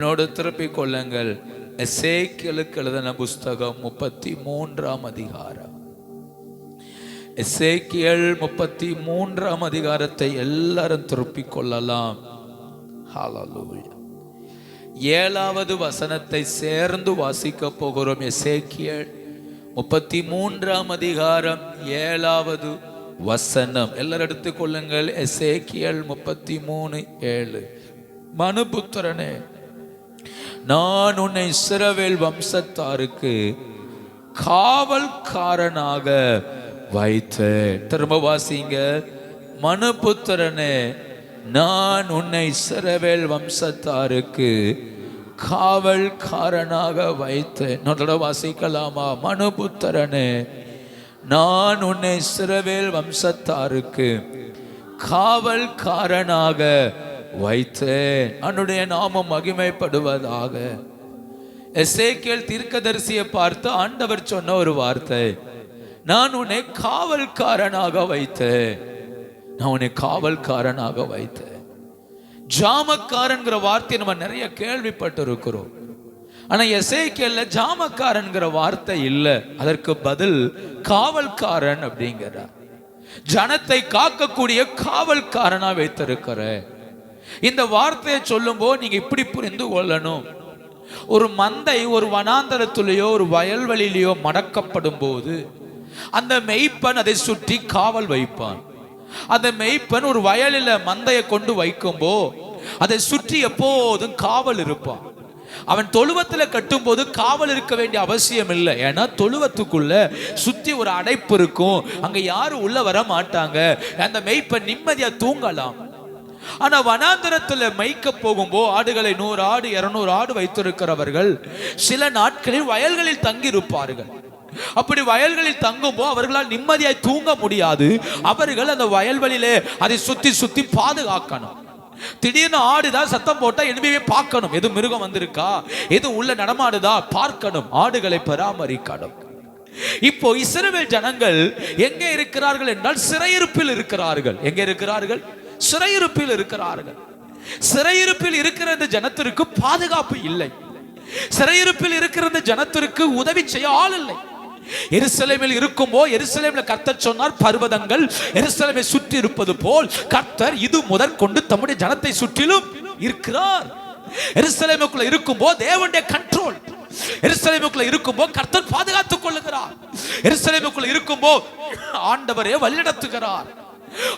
என்னோடு திருப்பிக் கொள்ளுங்கள். எசேக்கியேலுக்கு எழுதின புஸ்தகம் 33ஆம் அதிகாரம். எசேக்கியேல் 33ஆம் அதிகாரத்தை எல்லாரும் திருப்பிக் கொள்ளலாம். ஹல்லேலூயா. 7வது வசனத்தை சேர்ந்து வாசிக்க போகிறோம். எசேக்கியேல் 33ஆம் அதிகாரம் 7வது வசனம் எல்லாரும் எடுத்துக் கொள்ளுங்கள். எசேக்கியேல் 33:7. மனுபுத்திரனே, நான் உன்னை இஸ்ரவேல் வம்சத்தாருக்கு காவல்காரனாக வைத்தேன். திரும்ப வாசிங்க. மனுபுத்திரனே, நான் உன்னை இஸ்ரவேல் வம்சத்தாருக்கு காவல்காரனாக வைத்தேன். நான் வாசிக்கலாமா? மனுபுத்திரனே, நான் உன்னை இஸ்ரவேல் வம்சத்தாருக்கு காவல்காரனாக வைத்தேன். அவனுடைய நாமம் மகிமைப்படுவதாக. எசேக்கியேல் தீர்க்கதரிசியை பார்த்து ஆண்டவர் சொன்ன ஒரு வார்த்தை, நான் உன்னை காவல்காரனாக வைத்தேன். நான் உன்னை காவல்காரனாக வைத்தேன். ஜாமக்காரன்கிற வார்த்தையை நம்ம நிறைய கேள்விப்பட்டு இருக்கிறோம். ஆனா எசேக்கியேல்ல ஜாமக்காரன்கிற வார்த்தை இல்லை. அதற்கு பதில் காவல்காரன் அப்படிங்கிறார். ஜனத்தை காக்கக்கூடிய காவல்காரனா வைத்திருக்கிற இந்த வார்த்தையை சொல்லும் போது நீங்க இப்படி புரிந்து கொள்ளணும். ஒரு மந்தை ஒரு வனாந்தரத்திலேயோ ஒரு வயல்வெளியிலேயோ மடக்கப்படும் போது அந்த மெய்ப்பன் அதை சுற்றி காவல் வைப்பான். அந்த மெய்ப்பன் ஒரு வயலில் மந்தையை கொண்டு வைக்கும்போ அதை சுற்றி எப்போதும் காவல் இருப்பான். அவன் தொழுவத்துல கட்டும் போது காவல் இருக்க வேண்டிய அவசியம் இல்லை. ஏன்னா தொழுவத்துக்குள்ள சுத்தி ஒரு அடைப்பு இருக்கும். அங்க யாரும் உள்ள வர மாட்டாங்க. அந்த மெய்ப்பன் நிம்மதியா தூங்கலாம். ஆனா வனாந்தரத்துல மேய்க்க போகும்போ ஆடுகளை 100 ஆடு 200 ஆடு வைத்திருக்கிறவர்கள் சில நாட்களில் வயல்களில் தங்கி இருப்பார்கள். அப்படி வயல்களில் தங்கும்போ அவர்களால் நிம்மதியாய் தூங்க முடியாது. அவர்கள் அந்த வயல்வெளியிலே அதை சுத்தி சுத்தி பாதுகாக்கணும். திடீர்னு ஆடுதான் சத்தம் போட்டா எதுவுமே பார்க்கணும். எது மிருகம் வந்திருக்கா, எது உள்ள நடமாடுதா பார்க்கணும். ஆடுகளை பராமரிக்கணும். இப்போ இஸ்ரவேல் ஜனங்கள் எங்கே இருக்கிறார்கள் என்றால் சிறையிருப்பில் இருக்கிறார்கள். எங்கே இருக்கிறார்கள்? சிறையிருப்பில் இருக்கிறார்கள். சிறையிருப்பில் இருக்கிற இந்த ஜனத்திற்கு பாதுகாப்பு இல்லை. சிறையிருப்பில் இருக்கிற இந்த ஜனத்திற்கு உதவி செய்ய ஆள் இல்லை. எருசலேமில் இருக்கும்போ எருசலேமில் கர்த்தர் சொன்னார், பர்வதங்கள் எருசலேமை சுற்றி இருப்பது போல் கர்த்தர் இது முதற்கொண்டு தம்முடைய ஜனத்தை சுற்றிலும் இருக்கிறார். எருசலேமுக்குள்ள இருக்கும்போ தேவனுடைய கண்ட்ரோல். எருசலேமுக்குள்ள இருக்கும்போ கர்த்தர் பாதுகாத்துக் கொள்ளுகிறார். எருசலேமுக்குள்ள இருக்கும்போ ஆண்டவரே வழிநடத்துகிறார்.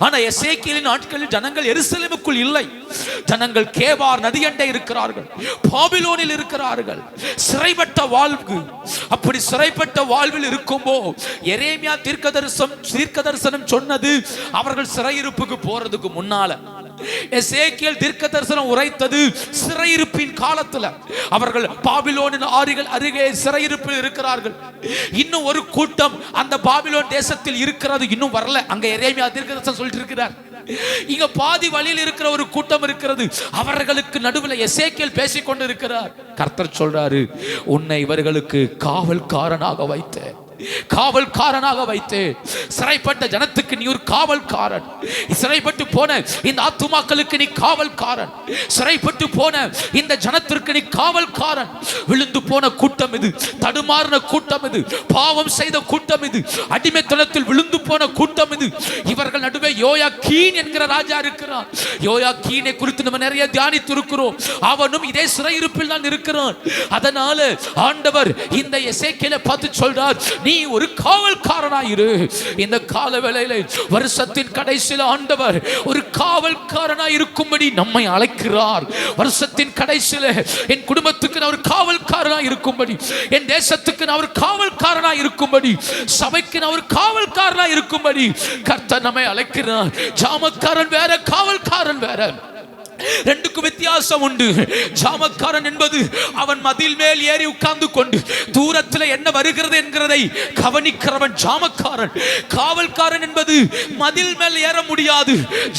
ஆனா எசேக்கியேலின் நாட்களில் ஜனங்கள் எருசலேமுக்குள் இல்லை. ஜனங்கள் கேபார் நதியண்டை இருக்கிறார்கள், பாபிலோனில் இருக்கிறார்கள். சிறைப்பட்ட வாழ்வு. அப்படி சிறைப்பட்ட வாழ்வில் இருக்கும்போ எரேமியா தீர்க்கதரிசனம் சொன்னது அவர்கள் சிறையிருப்புக்கு போறதுக்கு முன்னால. எசேக்கியேல் தீர்க்கதரிசனம் உரைத்தது சிறையிருப்பின் காலத்துல. அவர்கள் பாபிலோனின் ஆறுகள் அருகே சிறையிருப்பில் இருக்கிறார்கள். இன்னும் ஒரு கூட்டம் அந்த பாபிலோன் தேசத்தில் இருக்கிறது, இன்னும் வரல. அங்க எரேமியா தீர்க்கதரிசனம் சொல்லிட்டு இருக்கிறார். இங்க பாதி வழியில் இருக்கிற ஒரு கூட்டம் இருக்கிறது. அவர்களுக்கு நடுவில் எசேக்கியேல் பேசிக் கொண்டு இருக்கிறார். கர்த்தர் சொல்றாரு, உன்னை இவர்களுக்கு காவல்காரனாக வைத்தேன். காவல்காரனாக வைத்து சிறைப்பட்ட ஜனத்துக்கு நீ ஒரு காவல்காரன். சிறைப்பட்டு போன இந்த ஆத்துமாக்களுக்கு நீ காவல்காரன். சிறைப்பட்டு போன இந்த ஜனத்திற்கு நீ காவல்காரன். விழுந்து போன கூட்டம் இது, தடுமாறின கூட்டம் இது, பாவம் செய்த கூட்டம் இது, அடிமைத்தனத்தில் விழுந்து போன கூட்டம் இது. இவர்கள் நடுவே யோயாக்கீன் என்கிற ராஜா இருக்கிறான். யோயாக்கீனை குறித்து நம்ம நிறைய தியானித்து இருக்கிறோம். அவனும் இதே சிறையிருப்பில் தான் இருக்கிறான். அதனால ஆண்டவர் இந்த எசேக்கியேலை பார்த்து சொல்றார், நீ ஒரு காவல்காரனாயிரு. இந்த கால வேளையிலே வருஷத்தின் கடைசியில் ஆண்டவர் ஒரு காவல்காரனாய் இருக்கும்படி நம்மை அழைக்கிறார். வருஷத்தின் கடைசியில் என் குடும்பத்துக்கு நான் ஒரு காவல்காரனாய் இருக்கும்படி, என் தேசத்துக்கு நான் ஒரு காவல்காரனாய் இருக்கும்படி, சபைக்கு நான் ஒரு காவல்காரனாய் இருக்கும்படி கர்த்தர் நம்மை அழைக்கிறார். ஜாமக்காரன் வேற, காவல்காரன் வேற. ரெண்டுக்கும் வித்தியாசம் உண்டு. ஜாமக்காரன் என்பது அவன் மதில் மேல் ஏறி உட்கார்ந்து கொண்டு தூரத்தில் என்ன வருகிறது என்கிறதை கவனிக்கிறவன் ஜாமக்காரன். காவல்காரன் என்பது மதில் மேல் ஏற முடியாது.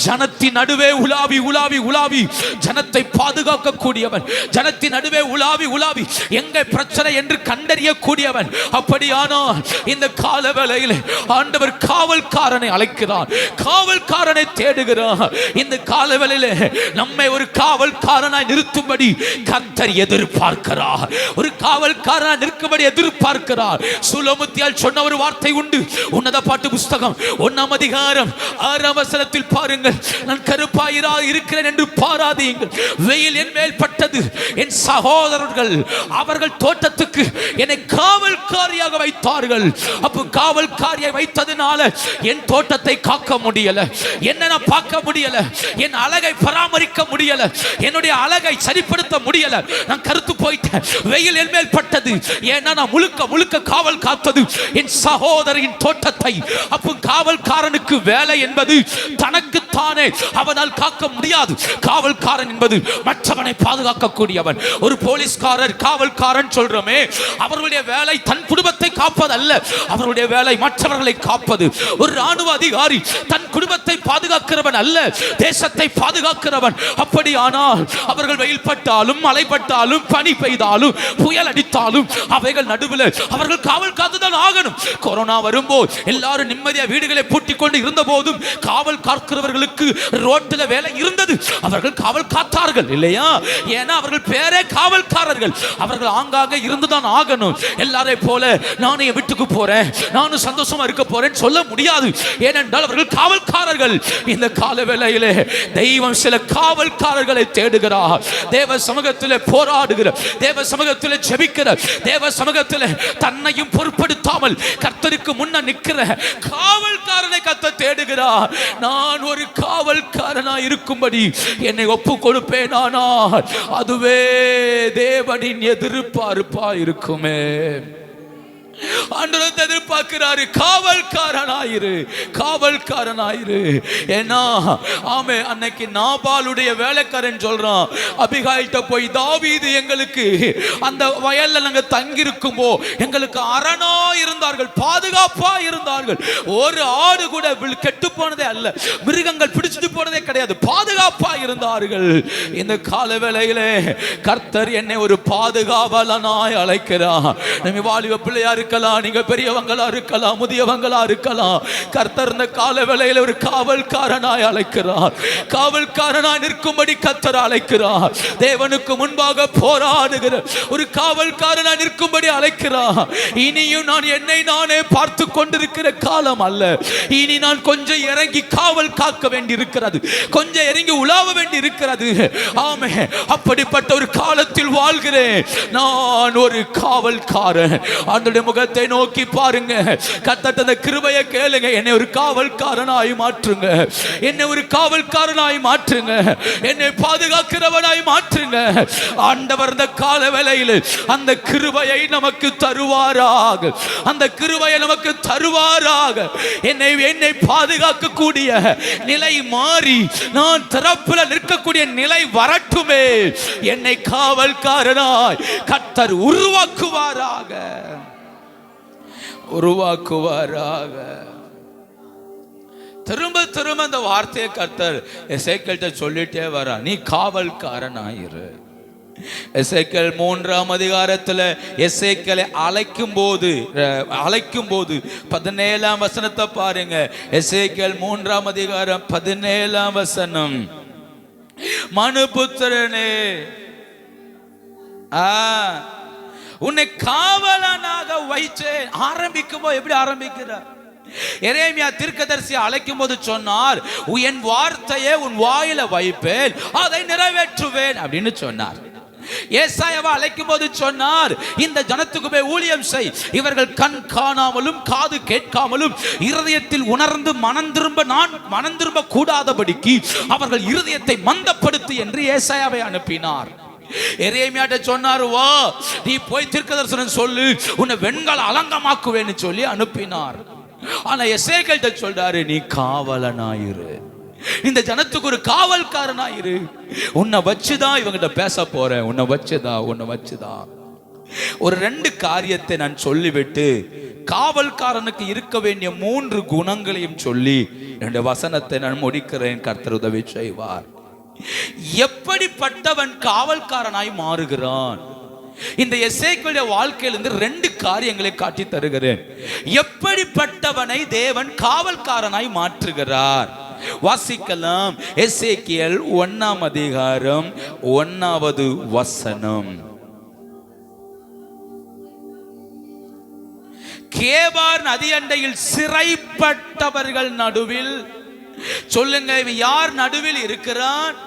ஜனத்தின் நடுவே உலாவி உலாவி உலாவி ஜனத்தை பாதுகாக்க கூடியவன். ஜனத்தின் நடுவே உலாவி உலாவி எங்க பிரச்சனை என்று கண்டறிய கூடியவன். அப்படியானால் இந்த கால வேளையில் ஆண்டவர் காவல்காரனை அழைக்கிறார், காவல்காரனை தேடுகிறார். இந்த கால வேளையில் நம்ம நம்மை ஒரு காவல்காரனாய் நிறுத்தும்படி கர்த்தர் எதிர்பார்க்கிறார். ஒரு காவல்காரனாய் நிற்கும்படி எதிர்பார்க்கிறார். சுலோமோத்தியால் சொன்ன ஒரு வார்த்தை உண்டு. உன்னத பாட்டு புஸ்தகம் 1ஆம் அதிகாரம் 6ஆம் வசனத்தில் பாருங்கள், நான் கருப்பாயிராக இருக்கிறேன் என்று பாராதீங்கள். வெயில் என் மேல் பட்டது, என் சகோதரர்கள் அவர்கள் தோட்டத்துக்கு என்னை காவல்காரியாக வைத்தார்கள். அப்ப காவல்காரியை வைத்ததுனால என் தோட்டத்தை காக்க முடியல, என்ன நான் பார்க்க முடியல, என் அழகை பராமரிக்க முடியல, என்னுடைய அழகை சரிப்படுத்த முடியல. நான் கருத்து போயிட்டேன். வெயில் என் மேல் பட்டது, ஏன்னா நான் முழுக்க முழுக்க காவல் காத்தது என் சகோதரின் தோட்டத்தை. அப்ப காவல்காரனுக்கு வேலை என்பது தனக்குத்தானே அவனால் காக்க முடியாது. காவல்காரன் என்பது மற்றவனை பாதுகாக்கக்கூடியவன். ஒரு போலீஸ்காரர் காவல்காரன் சொல்றோமே, அவர்களுடைய வேலை தன் குடும்பத்தை காப்பது அல்ல, அவருடைய வேலை மற்றவர்களை காப்பது. ஒரு ராணுவ அதிகாரி தன் குடும்பத்தை பாதுகாக்கிறவன் அல்ல, தேசத்தை பாதுகாக்கிறவன். அப்படியானால் அவர்கள் வெயில் பட்டாலும் மழை பட்டாலும் பனி பெய்தாலும் புயல் அடித்தாலும் அவைகள் நடுவில் அவர்கள் காவல் காத்துதான் ஆகணும். கொரோனா வரும்போது எல்லாரும் நிம்மதியா வீடுகளை பூட்டிக் கொண்டு இருந்த போதும் காவல் காக்கிறவர்களுக்கு ரோட்டில் வேலை இருந்தது. அவர்கள் காவல் காத்தார்கள் இல்லையா? ஏன்னா அவர்கள் பேரே காவல்காரர்கள். அவர்கள் ஆங்காக இருந்துதான் ஆகணும். எல்லாரையும் போல நானும் என் வீட்டுக்கு போறேன், நானும் சந்தோஷமா இருக்க போறேன் சொல்ல முடியாது. ஏனென்றால் அவர்கள் காவல்காரர்கள். இந்த கால வேளையிலே தெய்வம் சில காவல்காரர்களை தேடுகிறார். தேவ சமூகத்தில் போராடுகிற, தேவ சமூகத்தில் ஜெபிக்கிற, தேவ சமூகத்தில் தன்னையும் பொருட்படுத்தாமல் கர்த்தருக்கு முன்ன நிற்கிற காவல்காரனை கர்த்தர் தேடுகிறார். நான் ஒரு காவல்காரனாய் இருக்கும்படி என்னை ஒப்பு கொடுப்பேனானால் அதுவே தேவனின் எதிர்பார்ப்பா இருக்குமே. ஆண்டவர் எதிர்பார்க்கிறாரு, காவல்காரனாயிரு, காவல்காரனாயிரு. ஏன்னா ஆமே, அன்னைக்கு நாபாலுடைய வேலைக்காரன் சொல்றான் அபிகாயில்ட்ட போய், தாவீது எங்களுக்கு அந்த வயல்ல நாங்க தங்கி இருக்கும்போ எங்களுக்கு அரணா இருந்தார்கள், பாதுகாப்பா இருந்தார்கள். ஒரு ஆடு கூட கெட்டு போனதே அல்ல, மிருகங்கள் பிடிச்சிட்டு போனதே கிடையாது, பாதுகாப்பா இருந்தார்கள். இந்த கால வேளையிலே கர்த்தர் என்னை ஒரு பாதுகாவலனாய் அழைக்கிறார். நம்ம வாலிப பிள்ளையா இருக்கலாம், நீங்க பெரியவங்களா இருக்கலாம், முதியவங்களா இருக்கலாம். கர்த்தர் இந்த கால வேளையில ஒரு காவல்காரனாய் அழைக்கிறார். காவல்காரனாய் நிற்கும்படி கர்த்தர் அழைக்கிறார். தேவனுக்கு முன்பாக போராடுகிற ஒரு காவல்காரனாய் நிற்கும்படி அழைக்கிறார். இனியும் நான் என்னை நானே பார்த்து கொண்டிருக்கிற காலம் அல்ல. இனி நான் கொஞ்சம் இறங்கி காவல் காக்க வேண்டி இருக்கிறது, கொஞ்சம் இறங்கி உலாவ வேண்டி இருக்கிறது. ஆமே, அப்படிப்பட்ட ஒரு காலத்தில் வாழ்கிறேன். நான் ஒரு காவல்காரன். ஆண்டவருடைய முகத்தை நோக்கி பாருங்க, கர்த்தர் அந்த கிருபையை கேளுங்க. என்னை ஒரு காவல்காரனாய் மாற்றுங்க, என்னை ஒரு காவல்காரனாய் மாற்றுங்க, என்னை பாதுகாக்கிறவனாய் மாற்றுங்க. ஆண்டவர் இந்த கால வேளையில் அந்த கிருபையை நமக்கு தருவாராக, அந்த கிருபையை நமக்கு தருவாராக. என்னை பாதுகாக்கக்கூடிய நிலை மாறி நான் திறப்புல நிற்கக்கூடிய நிலை வரட்டுமே. என்னை காவல்காரனாய் கர்த்தர் உருவாக்குவாராக, உருவாக்குவாராக. திரும்ப திரும்ப அந்த வார்த்தையை கர்த்தர் எசேக்கியேல்ட்ட சொல்லிட்டே வரா, நீ காவல்காரனாயிரு. எசேக்கியேல் 3ஆம் அதிகாரத்தில் எசேக்கியேலை அழைக்கும் போது 17ஆம் வசனத்தை பாருங்க. எசேக்கியேல் 3ஆம் அதிகாரம் 17ஆம் வசனம், மனுபுத்திரனே, உன்னை காவலனாக வைச்சேன். ஆரம்பிக்கும் போது எப்படி ஆரம்பிக்கிறார்? எரேமியா தீர்க்கதரிசி அழைக்கும் போது சொன்னார், என் வார்த்தையை உன் வாயில வைப்பேன், அதை நிறைவேற்றுவேன் அப்படின்னு சொன்னார். ஏசாயாவை அழைக்கும் போது சொன்னார், இந்த ஜனத்துக்கு போய் ஊழியம் செய், இவர்கள் கண் காணாமலும் காது கேட்காமலும் இருதயத்தில் உணர்ந்து மனம் திரும்ப கூடாதபடிக்கு அவர்கள் இருதயத்தை மந்தப்படுத்து என்று ஏசாயாவை அனுப்பினார். எரேமியாட்ட சொன்னார், வா நீ போய் தீர்க்கதரிசனம் சொல்லு, உன்னை வெண்கல அலங்கமாக்குவேன்னு சொல்லி அனுப்பினார். ஆனா எசேக்கியேல்ட்ட சொல்றாரு, நீ காவலனாயிரு, இந்த ஜனத்துக்கு ஒரு காவல்காரனாயிரு. உன்னை வச்சுதான் இவங்கிட்ட பேச போறேன், உன்னை வச்சுதான். ஒரு 2 காரியத்தை நான் சொல்லிவிட்டு காவல்காரனுக்கு இருக்க வேண்டிய 3 குணங்களையும் சொல்லி என்னுடைய வசனத்தை நான் முடிக்கிறேன். கர்த்தர் உதவி செய்வார். எப்படிப்பட்டவன் காவல்காரனாய் மாறுகிறான்? இந்த எசேக்கியேலுடைய வாழ்க்கையிலிருந்து 2 காரியங்களை காட்டி தருகிறேன். எப்படிப்பட்டவனை தேவன் காவல்காரனாய் மாற்றுகிறார்? வாசிக்கலாம். எசேக்கியேல் 1 அதிகாரம் 1 வசனம். கேபார் நதி அண்டையில் சிறைப்பட்டவர்கள் நடுவில், சொல்லுங்க, யார் நடுவில் இருக்கிறான்?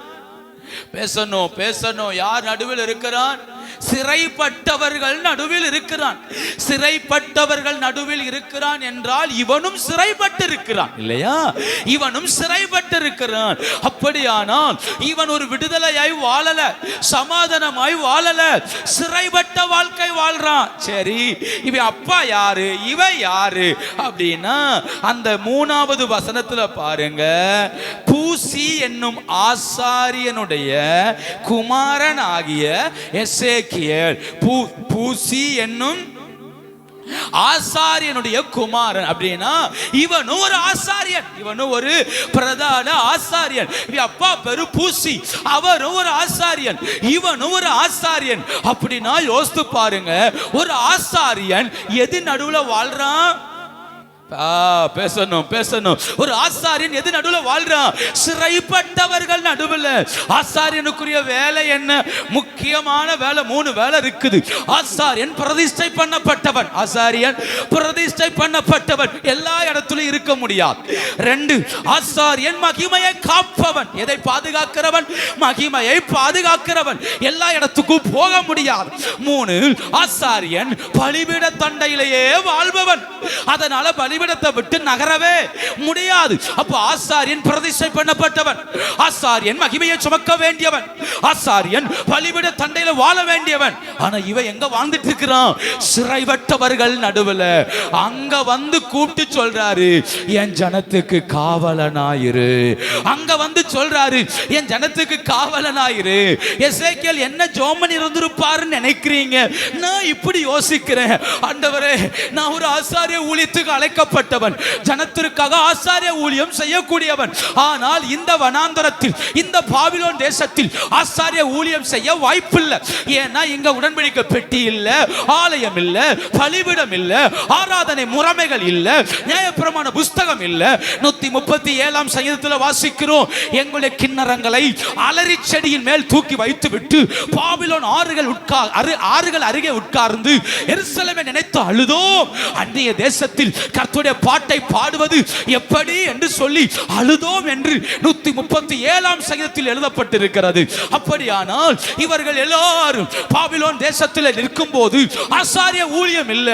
பேசணும் பேசணும். யார் நடுவில் இருக்கிறான்? சிறைப்பட்டவர்கள் நடுவில் இருக்கிறான். சிறைப்பட்டவர்கள் நடுவில் இருக்கிறான் என்றால் இவனும் சிறைப்பட்டிருக்கிறான் இல்லையா? இவனும் சிறைப்பட்டிருக்கிறான். அப்படியானால் இவன் ஒரு விடுதலையாய் வாழல, சமாதானமாய் வாழல, சிறைப்பட்ட வாழ்க்கை வாழ்றான். சரி, இவன் அப்பா யாரு, இவன் யாரு அப்படின்னா அந்த 3வது வசனத்துல பாருங்க. பூசி என்னும் ஆசாரியனுடைய குமாரன் ஆகிய எசேக்கியேல், பூசி என்னும் ஆசாரியனுடைய குமாரன். அப்படின்னா இவனும் ஒரு ஆசாரியன், இவனும் ஒரு பிரதான ஆசாரியன். அப்பா பெரு பூசி, அவரும் ஒரு ஆசாரியன், இவனும் ஒரு ஆசாரியன். அப்படின்னா யோசித்து பாருங்க, ஒரு ஆசாரியன் எது நடுவுல வாழ்றான்? பேசணும் பேசணும். ஒரு ஆசாரியன் எது நடுவுல வாழ்றான்? சிறைப்பட்டவர்கள் நடுவுல. ஆசாரியனுக்குரிய வேலை என்ன? முக்கியமான வேலை 3 வேலை இருக்குது. ஆசாரியன் பிரதிஷ்டை பண்ணப்பட்டவன், ஆசாரியன் பிரதிஷ்டை பண்ணப்பட்டவன் எல்லா இடத்திலும் இருக்க முடியாது. 2, ஆசாரியன் மகிமையை காப்பவன். எதை பாதுகாக்கிறவன்? மகிமையை பாதுகாக்கிறவன். எல்லா இடத்துக்கும் போக முடியாது. 3, ஆசாரியன் பலிபீட தண்டையிலேயே வாழ்பவன். அதனால பலிபீடத்தை விட்டு நகரவே முடியாது. அப்ப ஆசாரியன் பிரதிஷ்டை பண்ணப்பட்டவன், ஆசாரியன் மகிமையை சுமக்க வேண்டியவன், ஆசாரியன் பலிபீட தண்டையில வாழ வேண்டியவன். ஆனா இவன் எங்க வாழ்ந்துட்டு இருக்கிறான்? சிறைப்பட்டவர்கள் நடுவுல. அங்க வந்து கூப்பிட்டு சொல்றாரு, என் ஜனத்துக்கு காவலனாயிரு. அங்க வந்து சொல்றாரு, என் ஜனத்துக்கு காவலனாயிரு. எசேக்கியேல் என்ன ஜோமன் இருந்திருப்பாருன்னு நினைக்கிறீங்க? நான் இப்படி யோசிக்கிறேன், ஆண்டவரே, நான் ஒரு ஆசாரிய ஊழியத்துக்கு அழைக்கப்பட்டவன், ஜனத்திற்காக ஆசாரிய ஊழியம் செய்யக்கூடியவன். ஆனால் இந்த வனாந்தரத்தில், இந்த பாபிலோன் தேசத்தில் ஆசாரிய ஊழியம் செய்ய வாய்ப்பில்லை. ஏன்னா இங்க உடன்படிக்கை பெட்டி இல்ல, ஆலயம் இல்ல, பலிபீடம் இல்ல, ஆராதனை முறைமைகள் இல்ல, நியாயப்பிரமாண புஸ்தகம் இல்ல. 137ஆம் சங்கீதத்தில் வாசிக்கிறோம், எங்களுடைய கிண்ணறங்களை அலரி செடியின் மேல் தூக்கி வைத்து விட்டு பாபிலோன் ஆறுகள் அருகே உட்கார்ந்து எருசலேமை நினைத்து அழுதோம். அந்நிய தேசத்தில் கர்த்தருடைய பாட்டை பாடுவது எப்படி என்று சொல்லி அழுதோம் என்று 137ஆம் சங்கீதத்தில் எழுதப்பட்டிருக்கிறது. அப்படியானால் இவர்கள் எல்லாரும் பாபிலோன் தேசத்தில் நிற்கும் போது ஆசாரிய ஊழியம் இல்ல.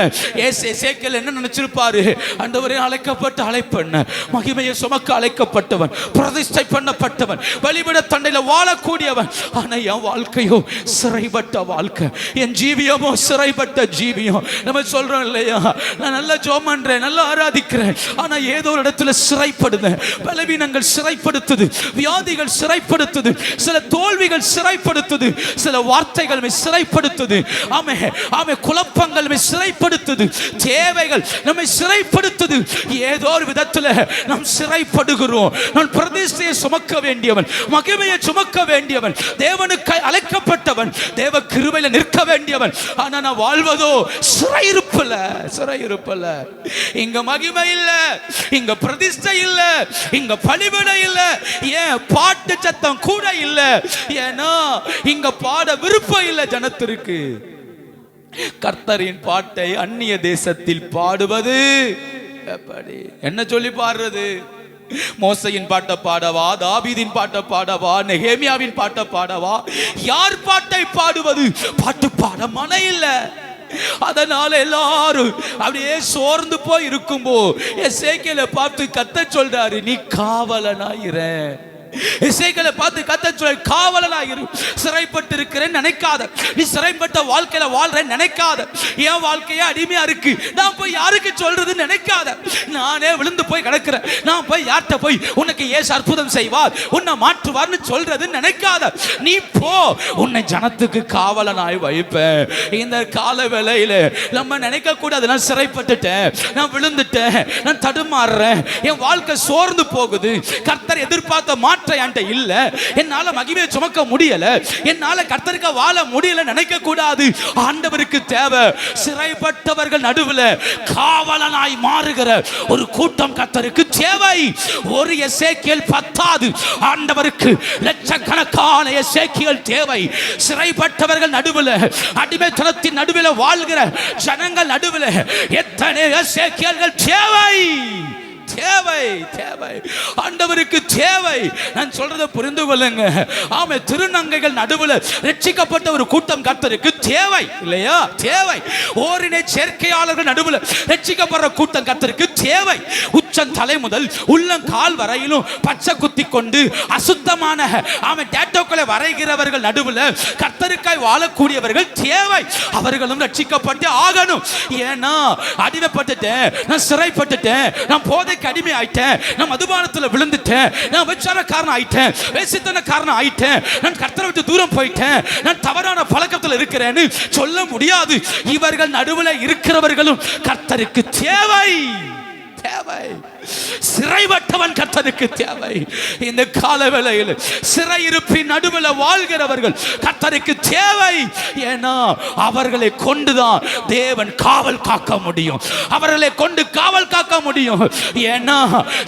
எசேக்கியேல் என்ன நினைச்சிருப்பாரு? ஆண்டவரே, அழைக்கப்பட்ட அழைப்பென்ன? மகிமையை சுமக்க அழைக்கப்பட்டவன், பிரதிஷ்டை பண்ணப்பட்டவன், பலிபீட தண்டையில வாழக்கூடியவன். ஆனா என் வாழ்க்கையோ சிறைப்பட்ட வாழ்க்கை, என் ஜீவியமோ சிறைப்பட்ட ஜீவியம். நம்ம சொல்றோம் இல்லையா, நான் நல்ல ஜெபம் பண்றேன், நல்லா ஆராதிக்கிறேன், ஆனா ஏதோ ஒரு இடத்துல சிறைப்படுது. பலவீனங்கள் சிறைப்படுத்துது, வியாதிகள் சிறைப்படுத்துது, சில தோல்விகள் சிறைப்படுத்துது, சில வார்த்தைகள் சிறைப்படுத்துது, ஆமே ஆமே, குழப்பங்கள் சிறைப்படுத்துது, தேவைகள் நம்மை சிறைப்படுத்துது. ஏதோ ஒரு விதத்துல நாம் சிறைப்படுகிறோம். நான் பிரதிஷ்டையை சுமக்க வேண்டியவன், மகிமையை சுமக்க வேண்டியவன், தேவனுக்கு அழைக்கப்பட்டவன், தேவ கிருபையில நிற்க வேண்டியவன். ஆனா நான் வாழ்வதோ சிறையிருப்பல, சிறையிருப்பல. இங்க மகிமை இல்ல, இங்க பிரதிஷ்டை இல்ல, இங்க பலிபீடம் இல்ல, ஏன் பாட்டு சத்தம் கூட இல்ல. ஏன்னா இங்க பாட விருப்பம் இல்ல ஜனத்திற்கு. கர்த்தரின் பாட்டை அந்நிய தேசத்தில் பாடுவது எப்படி? என்ன சொல்லி பாடுறது? மோசையின் பாட்டை பாடவா, தாவீதின் பாட்டை பாடவா, நெகேமியாவின் பாட்டை பாடவா? யார் பாட்டை பாடுவது? பாட்டு பாட மனம் இல்ல. அதனால எல்லாரும் அப்படியே சோர்ந்து போய் இருக்கும்போ எசேக்கியேலை பார்த்து கர்த்தர் சொல்றாரு, நீ காவலனாயிர. எசேக்கியேலை பார்த்து கர்த்தர் சொல்றாரு, காவலனாயிரு. சிறைப்பட்டு இருக்கிறேன்னு நினைக்காத, நீ சிறைப்பட்ட வாழ்க்கையில வாழ்றேன்னு நினைக்காத, என் வாழ்க்கையே அடிமையா இருக்கு, நான் போய் யாருக்கு சொல்றதுன்னு நினைக்காத, நானே விழுந்து போய் கிடக்கிறேன், நான் போய் யார்கிட்ட போய் உனக்கு ஏசு அற்புதம் செய்வார், உன்னை மாற்றுவார்னு சொல்றதுன்னு நினைக்காத. நீ போ, உன்னை ஜனத்துக்கு காவலனாய் வைப்பேன். இந்த கால வேளையில நம்ம நினைக்க கூடாது, நான் சிறைப்பட்டுட்டேன், நான் விழுந்துட்டேன், நான் தடுமாறுறேன், என் வாழ்க்கை சோர்ந்து போகுது, கர்த்தர் எதிர்பார்த்த மாற்ற என்கிட்ட இல்ல, என்னால மகிமையை சுமக்க முடியல, என்னால கர்த்தருக்கு வாழ முடியல நினைக்க கூடாது. ஆண்டவருக்கு தேவை சிறைப்பட்டவர்கள் நடுவில் காவலனாய் மாறுகிற ஒரு கூட்டம் கர்த்தருக்கு தேவை. ஒரு எசேக்கியேல் பத்தாது, ஆண்டவருக்கு லட்சக்கணக்கான எசேக்கியேல் தேவை. சிறைப்பட்டவர்கள் நடுவில், அடிமைத்தனத்தின் நடுவில் வாழ்கிற ஜனங்கள் நடுவில் எத்தனை எசேக்கியேல்கள் தேவை, தேவை, தேவை. ஆண்டவருக்கு தேவை. நான் சொல்றதை புரிந்து கொள்ளுங்க. ஆமே, திருநங்கைகள் நடுவில் ரட்சிக்கப்பட்ட ஒரு கூட்டம் கர்த்தருக்கு தேவை இல்லையா? தேவை. ஓரினை சேர்க்கையாளர்கள் நடுவில் ரட்சிக்கப்படுற கூட்டம் கர்த்தருக்கு தேவை. உச்சம் தலை முதல் உள்ளங்கால் வரையிலும் பச்சை குத்தி கொண்டு அசுத்தமான ஆமே டேட்டோக்களை வரைகிறவர்கள் நடுவில் கர்த்தருக்காய் வாழக்கூடியவர்கள் தேவை. அவர்களும் ரட்சிக்கப்பட்டு ஆகணும். ஏன்னா அடிமைப்பட்டுட்டேன், நான் சிறைப்பட்டுட்டேன், நான் போதை அடிமை ஆயிட்டேன், நான் மதுபானத்தில் விழுந்துட்டேன், நான் விபச்சாரக்காரன் ஆயிட்டேன், வேசித்தனக்காரன் ஆயிட்டேன், நான் கர்த்தரை விட்டு தூரம் போயிட்டேன், நான் தவறான பழக்கத்தில் இருக்கிறேன்னு சொல்ல முடியாது. இவர்கள் நடுவில் இருக்கிறவர்களும் கர்த்தருக்கு தேவை, தேவை. சிறைப்பட்டவன் கர்த்தருக்கு தேவை. இந்த காலவேளையில் சிறையிருப்பின் நடுவில் வாழ்கிறவர்கள் கர்த்தருக்கு தேவை. ஏன்னா அவர்களை கொண்டுதான் தேவன் காவல் காக்க முடியும், அவர்களை கொண்டு காவல் காக்க முடியும். ஏன்னா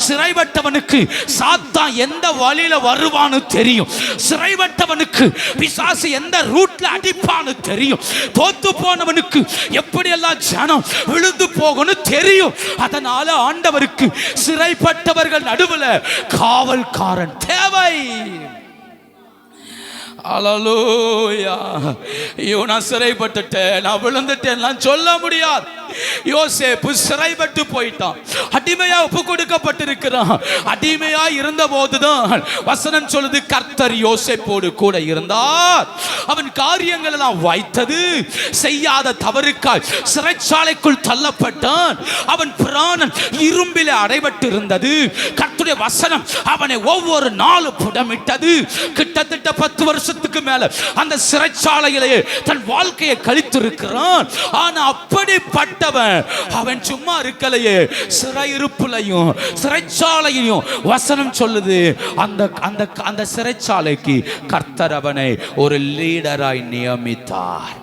சிறைப்பட்டவனுக்கு சாத்தான் எந்த வழியில வருவான்னு தெரியும், சிறைப்பட்டவனுக்கு பிசாசு எந்த ரூட்ல அடிப்பான்னு தெரியும், தோத்து போனவனுக்கு எப்படியெல்லாம் ஜனம் விழுந்து போகணும் தெரியும். அதனால ஆண்டவருக்கு சிறைப்பட்டவர்கள் நடுவில் காவல்காரன் தேவை. அல்லேலூயா. நான் சிறைப்பட்டுட்டேன், நான் விழுந்துட்டேன் சொல்ல முடியாது. யோசேப்பு சிறைப்பட்டு போயிட்டான், அடிமையா ஒப்பு கொடுக்கப்பட்டிருக்கிறான். அடிமையா இருந்த போதுதான் வசனம் சொல்லுது கர்த்தர் யோசேப்போடு கூட இருந்தார். அவன் காரியங்கள் எல்லாம் வைத்தது செய்யாத தவறுக்காய் சிறைச்சாலைக்குள் தள்ளப்பட்டான். அவன் பிராணன் இரும்பிலே அடைபட்டு இருந்தது. கர்த்தருடைய வசனம் அவனை ஒவ்வொரு நாளும் புடமிட்டது. கிட்டத்தட்ட 10 வருஷத்துக்கு மேல அந்த சிறைச்சாலையிலேயே தன் வாழ்க்கையை கழித்திருக்கிறான். ஆனா அப்படிப்பட்டவன் அவன் சும்மா இருக்கலையே, சிறையிருப்புலையும் சிறைச்சாலையிலும் வசனம் சொல்லுது அந்த சிறைச்சாலைக்கு கர்த்தர் அவனை ஒரு லீடராய் நியமித்தார்.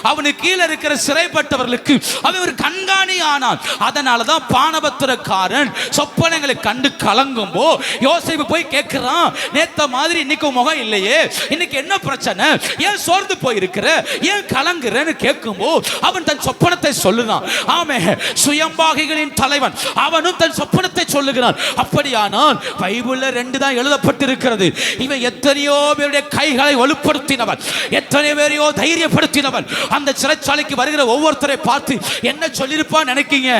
அவனுக்கு கீழே இருக்கிற சிறைப்பட்டவர்களுக்கு அவன் ஒரு கண்காணி ஆனான். அதனாலதான் பானபத்திரக்காரன் சொப்பனங்களை கண்டு கலங்கும் போ யோசேப்பு போய் கேட்கிறான், நேத்த மாதிரி இன்னைக்கு முகம் இல்லையே, இன்னைக்கு என்ன பிரச்சனை, ஏன் சோர்ந்து போயிருக்கிற, ஏன் கலங்குறன்னு கேட்கும்போ அவன் தன் சொப்பனத்தை சொல்லுறான். ஆமே, சுயம்பாகிகளின் தலைவன் அவனும் தன் சொப்பனத்தை சொல்லுகிறான். அப்படியானால் பைபிள்ல 2 தான் எழுதப்பட்டிருக்கிறது. இவன் எத்தனையோ பேருடைய கைகளை வலுப்படுத்தினவன், எத்தனை பேரையோ தைரியப்படுத்தினவன். அந்த சிறைச்சாலைக்கு வருகிற ஒவ்வொருத்தரை பார்த்து என்ன சொல்லிருப்பான் நினைக்கீங்க?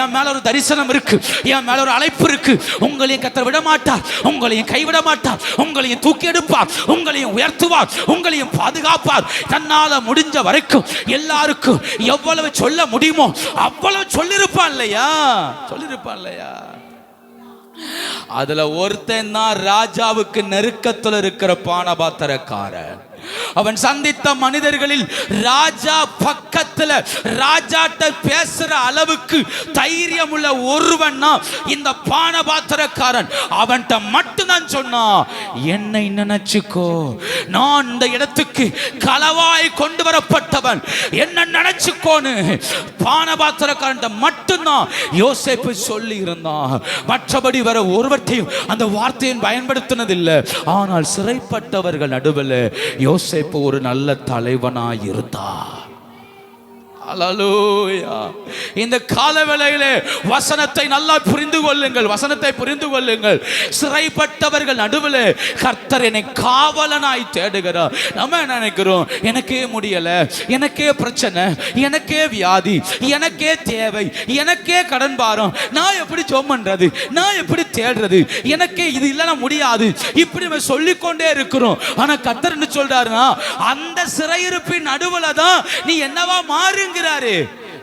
என் மேல ஒரு தரிசனம் இருக்கு, என் மேல ஒரு அழைப்பு இருக்கு, உங்களையும் கர்த்தர் விட மாட்டார், உங்களையும் கைவிட மாட்டார், உங்களையும் தூக்கி எடுப்பார், உங்களையும் உயர்த்துவார், உங்களையும் பாதுகாப்பார். தன்னால முடிஞ்ச வரைக்கும் எல்லாருக்கும் எவ்வளவு சொல்ல முடியுமோ அவ்வளவு சொல்லிருப்பான் இல்லையா? சொல்லிருப்பான் இல்லையா? அதுல ஒருத்தன் தான் ராஜாவுக்கு நெருக்கத்தில் இருக்கிற பானபாத்திரக்காரன். அவன் சந்தித்த மனிதர்களில் ராஜா பக்கத்துல ராஜாட்ட பேசுற அளவுக்கு தைரியம் உள்ள ஒருவன் இந்த பானபாத்திரக்காரன். அவன்கிட்ட மட்டும்தான் சொன்னான், என்னை நினைச்சுக்கோ, நான் இந்த இடத்துக்கு களவாய் கொண்டு வரப்பட்டவன், என்ன நினைச்சுக்கோன்னு பானபாத்திரக்காரன் மட்டும்தான் யோசேப்பு சொல்லி இருந்தான். மற்றபடி வர ஒருவற்றையும் அந்த வார்த்தையை பயன்படுத்தினதில்லை. ஆனால் சிறைப்பட்டவர்கள் நடுவில் யோசேப்பு ஒரு நல்ல தலைவனாய் இருந்தார். அல்லேலூயா. இந்த காலவேளையிலே வசனத்தை நல்லா புரிந்து கொள்ளுங்கள், வசனத்தை புரிந்து கொள்ளுங்கள். சிறைப்பட்டவர்கள் நடுவில் கர்த்தர் என்னை காவலனாய் தேடுகிறார். நம்ம நினைக்கிறோம், எனக்கே முடியல, எனக்கே பிரச்சனை, எனக்கே வியாதி, எனக்கே தேவை, எனக்கே கடன் பாரம், நான் எப்படி ஜெபம் பண்றது, நான் எப்படி தேடுறது, எனக்கே இது இல்லைன்னா முடியாது, இப்படி நம்ம சொல்லிக்கொண்டே இருக்கிறோம். ஆனா கர்த்தர் என்ன சொல்றாருன்னா, அந்த சிறையிருப்பின் நடுவில் தான் நீ என்னவா மாறுங்க,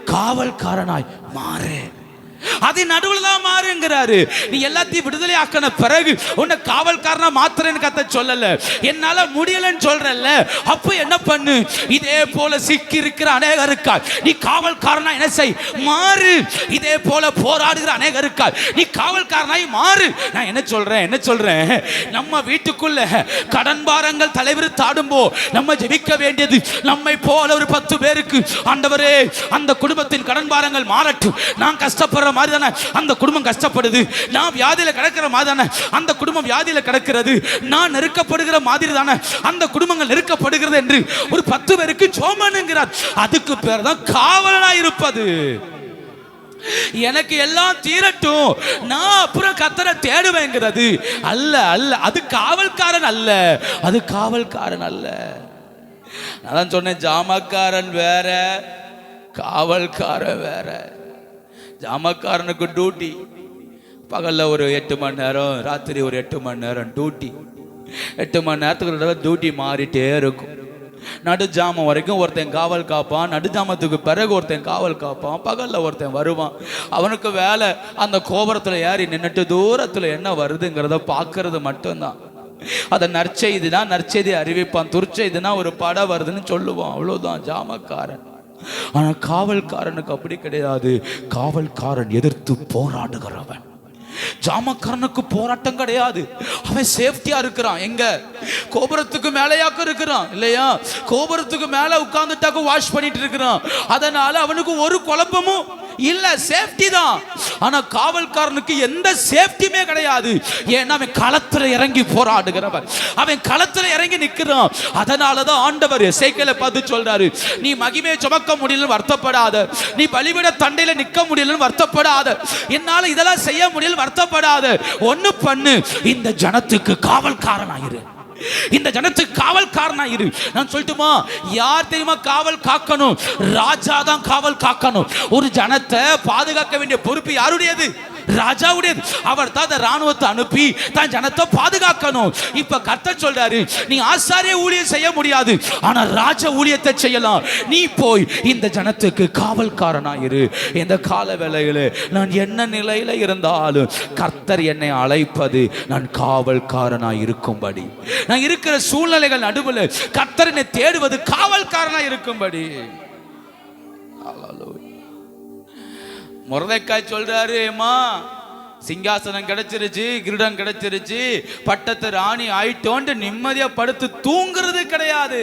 காவல்காரனாய் மாறு. அது நடுவில் தான் மாறுங்கிறாரு. நீ எல்லாத்தையும் விடுதலை ஆக்கின பிறகு உன்னை காவல்காரனா மாத்திரன்னு கத்த சொல்லல, என்னால முடியலன்னு சொல்றல்ல, அப்ப என்ன பண்ணு, இதே போல சிக்கி இருக்கிற அநேகர் இருக்கார், நீ காவல்காரனா என்ன செய், மாறு. இதே போல போராடுகிற அநேகர் இருக்கார், நீ காவல்காரனாய் மாறு. நான் என்ன சொல்றேன், நம்ம வீட்டுக்குள்ள கடன் பாரங்கள் தலைவர் தாடும்போ நம்ம ஜெபிக்க வேண்டியது, நம்மை போல ஒரு 10 பேருக்கு ஆண்டவரே அந்த குடும்பத்தின் கடன் பாரங்கள் மாறட்டும். நான் கஷ்டப்படுற மாதிரி தானே அந்த குடும்பம் கஷ்டப்படுது, நான் வியாதியில கிடக்கிற மாதிரி தானே அந்த குடும்பம் வியாதியில கிடக்கிறது, நான் நெருக்கப்படுகிற மாதிரி தானே அந்த குடும்பங்கள் நெருக்கப்படுகிறது என்று ஒரு 10 பேருக்கு ஜெபம்ங்கிறார். அதுக்கு பேர் தான் காவலனா இருப்பது. எனக்கு எல்லாம் தீரட்டும், நான் அப்புறம் கர்த்தரை தேடுவேங்கிறது அல்ல அல்ல, அது காவல்காரன் அல்ல, அது காவல்காரன் அல்ல. நான் சொன்னேன், ஜாமக்காரன் வேற, காவல்காரன் வேற. ஜாமக்காரனுக்கு டியூட்டி பகல்ல ஒரு 8 மணி நேரம், ராத்திரி ஒரு 8 மணி நேரம் டியூட்டி. 8 மணி நேரத்துக்கு டியூட்டி மாறிட்டே இருக்கும். நடுஜாமம் வரைக்கும் ஒருத்தன் காவல் காப்பான், நடுஜாமத்துக்கு பிறகு ஒருத்தன் காவல் காப்பான், பகல்ல ஒருத்தன் வருவான். அவனுக்கு வேலை அந்த கோபுரத்தில் ஏறி நின்றுட்டு தூரத்தில் என்ன வருதுங்கிறத பார்க்கறது மட்டும்தான். அதை நற்செய்தினா நற்செய்தி அறிவிப்பான், துர்ச்செய்தினா ஒரு படம் வருதுன்னு சொல்லுவான், அவ்வளோதான் ஜாமக்காரன். ஆனா காவல்காரனுக்கு அப்படி கிடையாது. காவல்காரன் எதிர்த்து போராடுகிறவன். ஜாமக்காரனுக்கு போராட்டம் கிடையாது, அவன் சேஃப்டியா இருக்கிறான். எங்க கோபுரத்துக்கு மேலேயாக்க இருக்கிறான் இல்லையா, கோபுரத்துக்கு மேல உட்கார்ந்துட்டாக்க வாஷ் பண்ணிட்டு இருக்கிறான், அதனால அவனுக்கு ஒரு குழப்பமும் இல்ல, சேஃப்டி தான். ஆனா காவல்காரனுக்கு எந்த சேஃப்டியுமே கிடையாது. ஏன்னா அவன் களத்துல இறங்கி போராடுகிறவன், அவன் களத்துல இறங்கி நிற்கிறான். அதனாலதான் ஆண்டவர் எசேக்கியேலை பார்த்து சொல்றாரு, நீ மகிமையை சுமக்க முடியலன்னு வருத்தப்படாத, நீ பலிபீட தண்டையில நிற்க முடியலன்னு வருத்தப்படாத, என்னால இதெல்லாம் செய்ய முடியல வருத்தப்படாத, ஒண்ணு பண்ணு, இந்த ஜனத்துக்கு காவல்காரனாயிரு, இந்த ஜனத்துக்கு காவல்காரனா இரு. நான் சொல்லட்டுமா, யார் தெரியுமா காவல் காக்கணும்? ராஜா தான் காவல் காக்கணும். ஒரு ஜனத்தை பாதுகாக்க வேண்டிய பொறுப்பு யாருடையது? ராஜாவுடையது. அவர் தான் ராணுவத்தை அனுப்பி தான் ஜனத்தை பாதுகாக்கணும். இப்ப கர்த்தர் சொல்றாரு, நீ ஆசாரிய ஊழியம் செய்ய முடியாது, ஆனா ராஜ ஊழியத்தை செய்யலாம். நீ போய் இந்த ஜனத்துக்கு காவல்காரனாயிரு. இந்த கால வேளையில நான் என்ன நிலையில இருந்தாலும் கர்த்தர் என்னை அழைப்பது நான் காவல்காரனாய் இருக்கும்படி, நான் இருக்கிற சூழ்நிலைகள் நடுவில் கர்த்தர் என்னை தேடுவது காவல்காரனாய் இருக்கும்படி. மொர்தெக்காய் சொல்றாரு, ஏமா சிங்காசனம் கிடைச்சிருச்சு, கிரீடம் கிடைச்சிருச்சு, பட்டத்து ராணி ஆயிட்டோண்டு நிம்மதியா படுத்து தூங்குறது கிடையாது.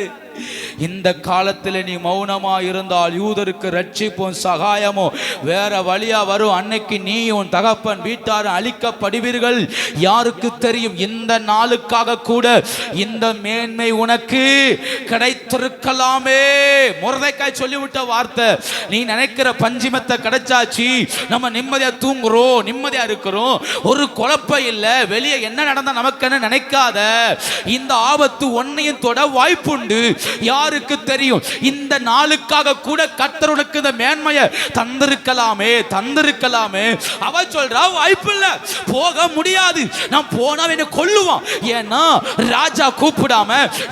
இந்த காலத்தில் நீ மௌனமா இருந்தால் யூதருக்கு ரட்சிப்பும் சகாயமோ வேற வழியா வரும். அன்னைக்கு நீ உன் தகப்பன் வீட்டாரும் அழிக்கப்படுவீர்கள். யாருக்கு தெரியும், இந்த நாளுக்காக கூட இந்த மேன்மை உனக்கு கிடைத்திருக்கலாமே. மொர்தெக்காய் சொல்லிவிட்ட வார்த்தை, நீ நினைக்கிற பஞ்சிமத்தை கிடைச்சாச்சு, நம்ம நிம்மதியா தூங்குறோம், நிம்மதியா இருக்கிறோம், ஒரு குழப்பம் இல்ல, வெளியே என்ன நடந்தா நமக்கு நினைக்காத. இந்த ஆபத்து உன்னையும் தொட வாய்ப்புண்டு. யாருக்கு தெரியும், இந்த நாளுக்காக கூட கர்த்தர் உனக்கு இந்த மேன்மையை தந்திருக்கலாமே, தந்திருக்கலாமே. அவ சொல்றா, வாய்ப்பு இல்ல, போக முடியாது, நான் போனா என்ன கொல்லுவான். ஏன்னா ராஜா கூப்பிடாம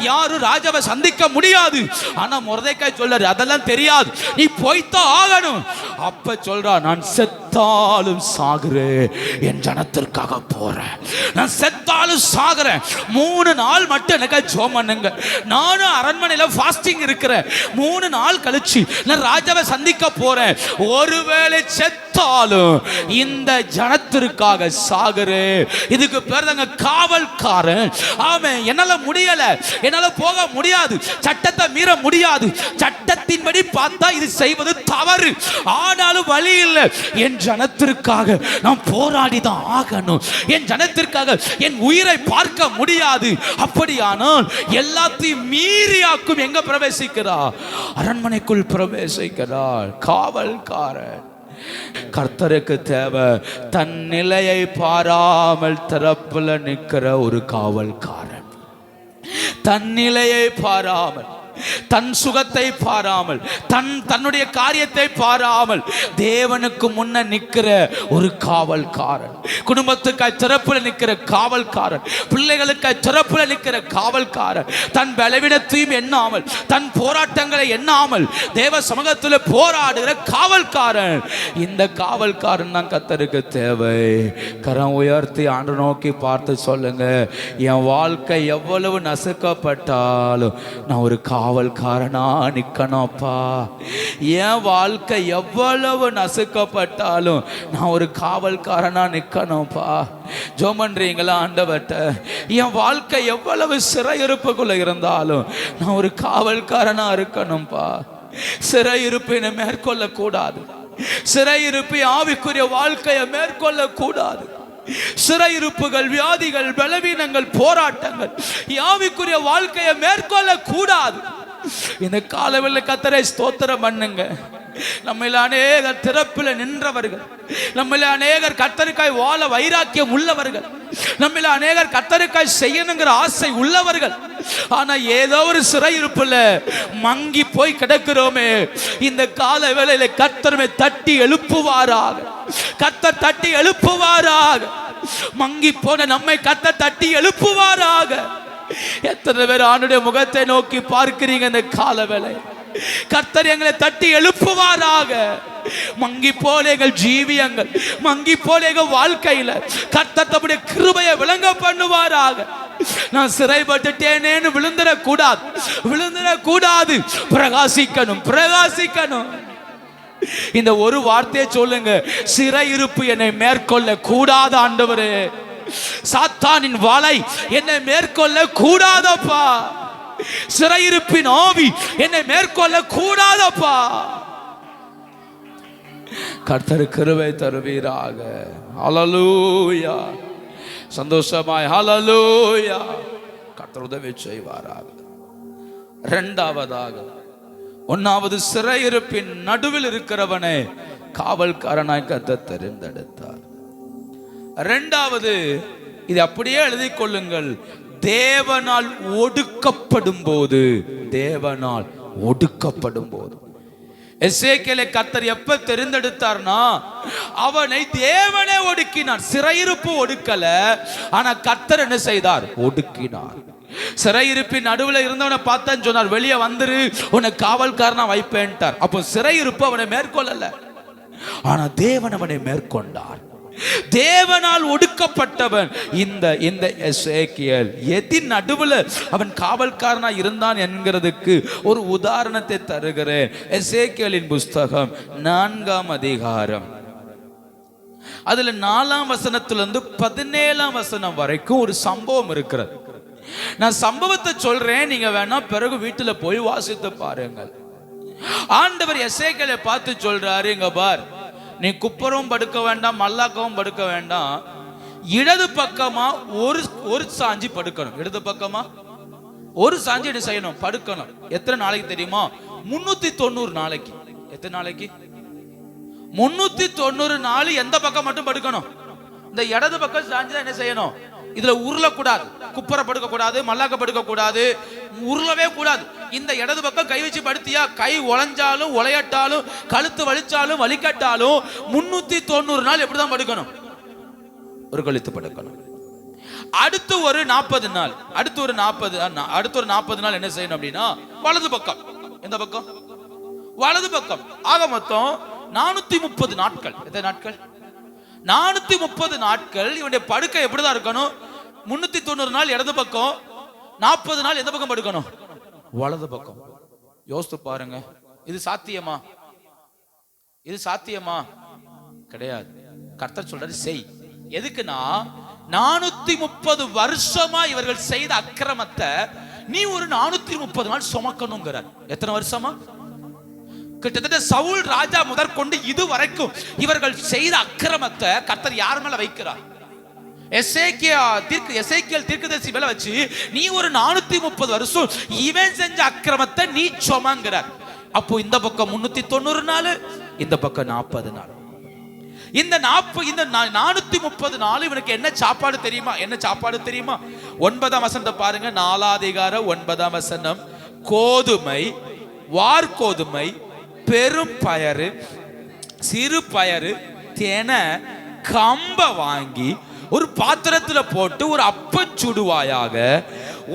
யாரும் ராஜாவை சந்திக்க முடியாது. ஆனா மொர்தெக்காய் சொல்றாரு, அதெல்லாம் தெரியாது, நீ போய்தான் ஆகணும். அப்ப சொல்றா, நான் செத்தாலும் சாகுறேன், என் ஜனத்திற்காக போறேன், நான் செத்தாலும் சாகுறேன். 3 நாள் மட்டும் எனக்கு ஜெபம் பண்ணுங்க. நானும் அரண்மனையில ஃபாஸ்டிங் இருக்கிறேன். 3 நாள் கழிச்சு நான் ராஜாவை சந்திக்க போறேன். ஒருவேளை செத்தாலும் இந்த ஜனத்திற்காக சாகுறேன். இதுக்கு பேர் தாங்க காவல்காரன். ஆமே, என்னால முடியல, என்னால போக முடியாது, சட்டத்தை மீற முடியாது, சட்டத்தின்படி பார்த்தா இது செய்வது தவறு, ஆனாலும் வழி இல்லை, என் ஜனத்திற்காக நான் போராடிதான் ஆகணும், என் ஜனத்திற்காக என் உயிரை பார்க்க முடியாது. அப்படியானால் எல்லாத்தையும் மீறியாக்கும் எங்க பிரவேசிக்கிறார்? அரண்மனைக்குள் பிரவேசிக்கிறார். காவல்காரன். கர்த்தருக்கு தேவை தன் நிலையை பாராமல் திறப்புல நிற்கிற ஒரு காவல்காரன். தன் நிலையை பாராமல் தன் சுகத்தை பாராமல், தன்னுடைய காரியத்தை பாராமல் தேவனுக்கு முன்ன நிற்கிற ஒரு காவல்காரன், குடும்பத்துக்காய் திறப்புல நிற்கிற காவல்காரன், பிள்ளைகளுக்காய் திறப்புல நிற்கிற காவல்காரன், தன் பலவீனத்தையும் எண்ணாமல், தன் போராட்டங்களை எண்ணாமல் தேவ சமூகத்தில் போராடுகிற காவல்காரன். இந்த காவல்காரன் தான் கர்த்தருக்கு தேவை. கரம் உயர்த்தி ஆண்டு நோக்கி பார்த்து சொல்லுங்க, என் வாழ்க்கை எவ்வளவு நசுக்கப்பட்டாலும் நான் ஒரு காவல்காரனா நிக்கணும்ப்பா. என் வாழ்க்கை எவ்வளவு நசுக்கப்பட்டாலும் நான் ஒரு காவல்காரனா நிக்கணும்ப்பா. ஜெபம் பண்றீங்களா? ஆண்டவர்ட்ட, என் வாழ்க்கை எவ்வளவு சிறையிருப்புக்குள்ள இருந்தாலும் நான் ஒரு காவல்காரனா இருக்கணும்ப்பா. சிறையிருப்பினை மேற்கொள்ள கூடாது. சிறையிருப்பு ஆவிக்குரிய வாழ்க்கையை மேற்கொள்ள கூடாது. சிறையிருப்புகள், வியாதிகள், பலவீனங்கள், போராட்டங்கள் ஆவிக்குரிய வாழ்க்கையை மேற்கொள்ள கூடாது. இந்த காலவெளியில் கர்த்தரை ஸ்தோத்திரம் பண்ணுங்க. நம்மள அநேகர் திறப்பில் நின்றவர்கள், நம்மள அநேகர் கர்த்தருக்காய் வாழ வைராக்கியம் உள்ளவர்கள், நம்மள அநேகர் கர்த்தருக்காய் செய்யணுங்கிற ஆசை உள்ளவர்கள். ஆனா ஏதோ ஒரு சிறையிருப்புல மங்கி போய் கிடக்கிறோமே. இந்த கால வேளையில கர்த்தரை தட்டி எழுப்புவாராக, கர்த்தர் தட்டி எழுப்புவாராக. மங்கி போன நம்மை கர்த்தர் தட்டி எழுப்புவாராக. எத்தனை பேர் ஆண்டுடைய முகத்தை நோக்கி பார்க்கிறீங்க? இந்த கால வேளை கர்த்தர் எங்களை தட்டி எழுப்புவாராக. மங்கி போல எங்கள் ஜீவியங்கள், மங்கி போல எங்கள் வாழ்க்கையில கர்த்தர் தம்முடைய கிருபையை விளங்க பண்ணுவாராக. நான் சிறைப்பட்டுட்டேனேன்னு விழுந்துடக்கூடாது, விழுந்துடக்கூடாது. பிரகாசிக்கணும், பிரகாசிக்கணும். இந்த ஒரு வார்த்தையை சொல்லுங்க, சிறையிருப்பு என்னை மேற்கொள்ள கூடாது ஆண்டவரே. சாத்தானின் வலை என்னை மேற்கொள்ள கூடாதப்பா. சிறையிருப்பின் ஆவி என்னை மேற்கொள்ள கூடாதப்பா. கர்த்தர் கிருபை தருவீராக. ஹல்லேலூயா. சந்தோஷமாய் ஹல்லேலூயா. கர்த்தர் உதவி செய்வாராக. இரண்டாவதாக, ஒன்னாவது சிறையிருப்பின் நடுவில் இருக்கிறவனை காவல்காரனாய் கர்த்தர் தெரிந்தெடுத்தார். இரண்டாவது, இது அப்படியே எழுதி கொள்ளுங்கள், தேவனால் ஒடுக்கப்படும் போது, தேவனால் ஒடுக்கப்படும் போது. எசேக்கியேலை கர்த்தர் எப்ப தெரிந்தெடுத்தார்னா, அவனை தேவனே ஒடுக்கினார். சிறையிருப்பு ஒடுக்கல, ஆனா கர்த்தர் என்ன செய்தார்? ஒடுக்கினார். சிறையிருப்பின் நடுவில் இருந்தவனை பார்த்தான்னு சொன்னார், வெளியே வந்துரு, உன்னை காவல்காரனா வைப்பேன்ட்டார். அப்போ சிறையிருப்பு அவனை மேற்கொள்ளல, ஆனா தேவன் அவனை மேற்கொண்டார். தேவனால் ஒடுக்கப்பட்டவன் இந்த எசேக்கியேல் எதின் நடுவில் அவன் காவல்காரனா இருந்தான் என்கிறதுக்கு ஒரு உதாரணத்தை தருகிறேன். எசேக்கியேலின் புஸ்தகம் 4ஆம் அதிகாரம், அதுல 4ஆம் வசனத்திலிருந்து 17ஆம் வசனம் வரைக்கும் ஒரு சம்பவம் இருக்கிறது. நான் சம்பவத்தை சொல்றேன், நீங்க வேணா பிறகு வீட்டுல போய் வாசித்து பாருங்கள். ஆண்டவர் எசேக்கியேலை பார்த்து சொல்றாரு, இங்க பார், நீ குப்பரும் படுக்க வேண்டாம், மல்லாக்கவும் படுக்க வேண்டாம், இடது பக்கமா ஒரு சாஞ்சி படுக்கணும். இடது பக்கமா ஒரு சாஞ்சி என்ன செய்யணும்? படுக்கணும். எத்தனை நாளைக்கு தெரியுமா? 390 நாளைக்கு. எத்தனை நாளைக்கு? 390 நாள். எந்த பக்கம் மட்டும் படுக்கணும்? இந்த இடது பக்கம் சாஞ்சி என்ன செய்யணும்? இதுல உருளக்கூடாது, குப்பர படுக்க கூடாது, மல்லாக்க படுக்க கூடாது, உருளவே கூடாது. இந்த இடது பக்கம் கை வச்சு படுத்தியா, கை உழைஞ்சாலும் உழையட்டாலும் கழுத்து வலிச்சாலும் வலிக்கட்டாலும் 390 நாள் எப்படிதான் படுக்கணும்? ஒரு கழுத்து படுக்கணும். அடுத்து ஒரு 40 நாள், அடுத்து ஒரு 40 நாள் என்ன செய்யணும் அப்படின்னா, வலது பக்கம். எந்த பக்கம்? வலது பக்கம். ஆக மொத்தம் 430 நாட்கள். எத்தனை நாட்கள்? 430 நாட்கள் இவனுடைய படுக்கை எப்படிதான் இருக்கணும்? 390 நாள் இடது பக்கம், 40 நாள் எந்த பக்கம் படுக்கணும்? வலது பக்கம். யோசித்து பாருங்க, இது சாத்தியமா? இது சாத்தியமா? கிடையாது. கர்த்தர் சொல்றாரு செய். எதுக்குன்னா, 430 வருஷமா இவர்கள் செய்த அக்கிரமத்தை நீ ஒரு 430 நாள் சுமக்கணுங்கிறார். எத்தனை வருஷமா? கிட்டத்தட்ட சவுல் ராஜா முதற்கொண்டு இதுவரைக்கும் இவர்கள் செய்த அக்கிரமத்தை கர்த்தர் யார் மேல வைக்கிறார்? எசேக்கியேல் தீர்க்கதரிசி மேல வச்சு, நீ ஒரு 430 வருஷம் இவன் செஞ்ச அக்கிரமத்தை நீ சுமங்கிறார். அப்போ இந்த பக்கம் 390 நாள், இந்த பக்கம் 40 நாள். இந்த 430 நாள் இவனுக்கு என்ன சாப்பாடு தெரியுமா? என்ன சாப்பாடு தெரியுமா? 9ஆம் வசனத்தை பாருங்க. 4ஆம் அதிகாரம் 9ஆம் வசனம். கோதுமை, வார்கோதுமை, பெரும் பயறு, சிறு பயறு, தெனை, கம்ப வாங்கி ஒரு பாத்திரத்துல போட்டு ஒரு அப்பம் சுடுவாயாக.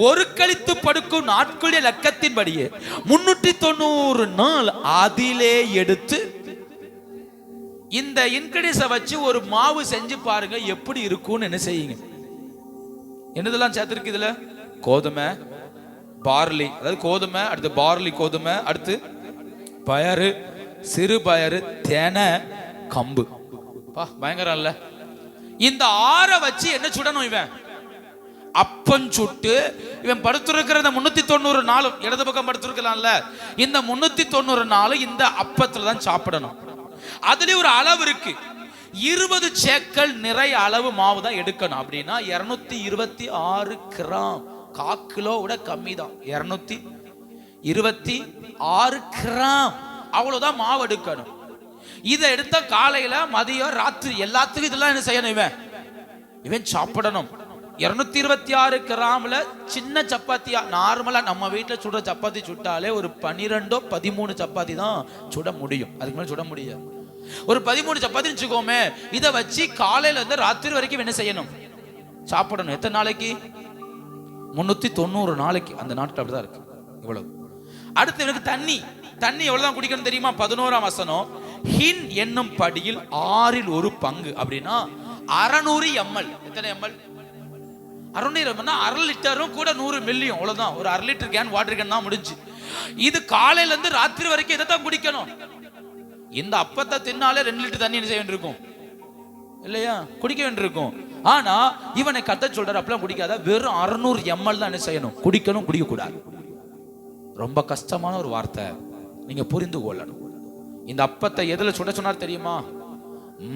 ஒரு கழித்து படுக்கும் நாட்களுடைய லக்கத்தின்படியே 390 நாள் அதிலே எடுத்து இந்த இன்கிரீடியன்ஸை வச்சு ஒரு மாவு செஞ்சு பாருங்க எப்படி இருக்கும்னு என்ன செய்யுங்க. என்னதெல்லாம் சேர்த்துருக்கு இதுல? கோதுமை, பார்லி, அதாவது கோதுமை, அடுத்து பார்லி கோதுமை, அடுத்து பயறு, சிறு பயறு, தெனை, கம்பு. பயங்கரம் இல்ல? இந்த 6 வச்சு என்ன சுடணும்? இவன் அப்பம் சுட்டு இவன் படுத்திருக்கிற 390 நாளும், இடது பக்கம் படுத்திருக்கலாம்ல, இந்த 390 நாளும் இந்த அப்பத்துல தான் சாப்பிடணும். அதுல ஒரு அளவு இருக்கு. 20 சேக்கல் நிறைய அளவு மாவு தான் எடுக்கணும். அப்படின்னா 226 கிராம், 1/4 கிலோவோட கம்மி தான். 226 கிராம் அவ்வளவுதான் மாவு எடுக்கணும். இதை எடுத்த காலையில, மதியம், ராத்திரி எல்லாத்துக்கும் இதெல்லாம் என்ன செய்யணும்? இவன் சாப்பிடணும். 226 கிராம்ல சின்ன சப்பாத்தியா, நார்மலா நம்ம வீட்டுல சுடுற சப்பாத்தி சுட்டாலே ஒரு 12-13 சப்பாத்தி தான் சுட முடியும். அதுக்கு மேல சுட முடியாது. ஒரு 13 சப்பாத்தி வச்சுக்கோமே. இதை வச்சு காலையில இருந்து ராத்திரி வரைக்கும் என்ன செய்யணும்? சாப்பிடணும். எத்தனை நாளைக்கு? 390 நாளைக்கு. அந்த நாட்கள் அப்படிதான் இருக்கு. இவ்வளவு. அடுத்து எனக்கு தண்ணி எவ்வளவுதான் குடிக்கணும் தெரியுமா? 11ஆம் வசனம், ஹின் என்னும் படியில் 1/6 அப்படின்னா 600 ml. எத்தனை ml? 600 ml, 1/2 லிட்டரும் கூட 100 மில்லியும், அவ்வளவுதான். ஒரு 1/2 லிட்டர் கேன் வாட்டர் கேன் தான் முடிஞ்சு. இது காலையில இருந்து ராத்திரி வரைக்கும் இதை தான் குடிக்கணும். இந்த அப்பத்தை தின்னாலே 2 லிட்டர் தண்ணி என்ன செய்ய வேண்டியிருக்கும் இல்லையா? குடிக்க வேண்டியிருக்கும். ஆனா இவனை கத்த சொல்றாரு, அப்பெல்லாம் குடிக்காத, வெறும் 600 ml தான் என்ன செய்யணும்? குடிக்கணும், குடிக்க கூடாது. ரொம்ப கஷ்டமான ஒரு வார்த்தை, நீங்க புரிந்து கொள்ளணும். இந்த அப்பத்தை எதுல சுட சொன்னார் தெரியுமா?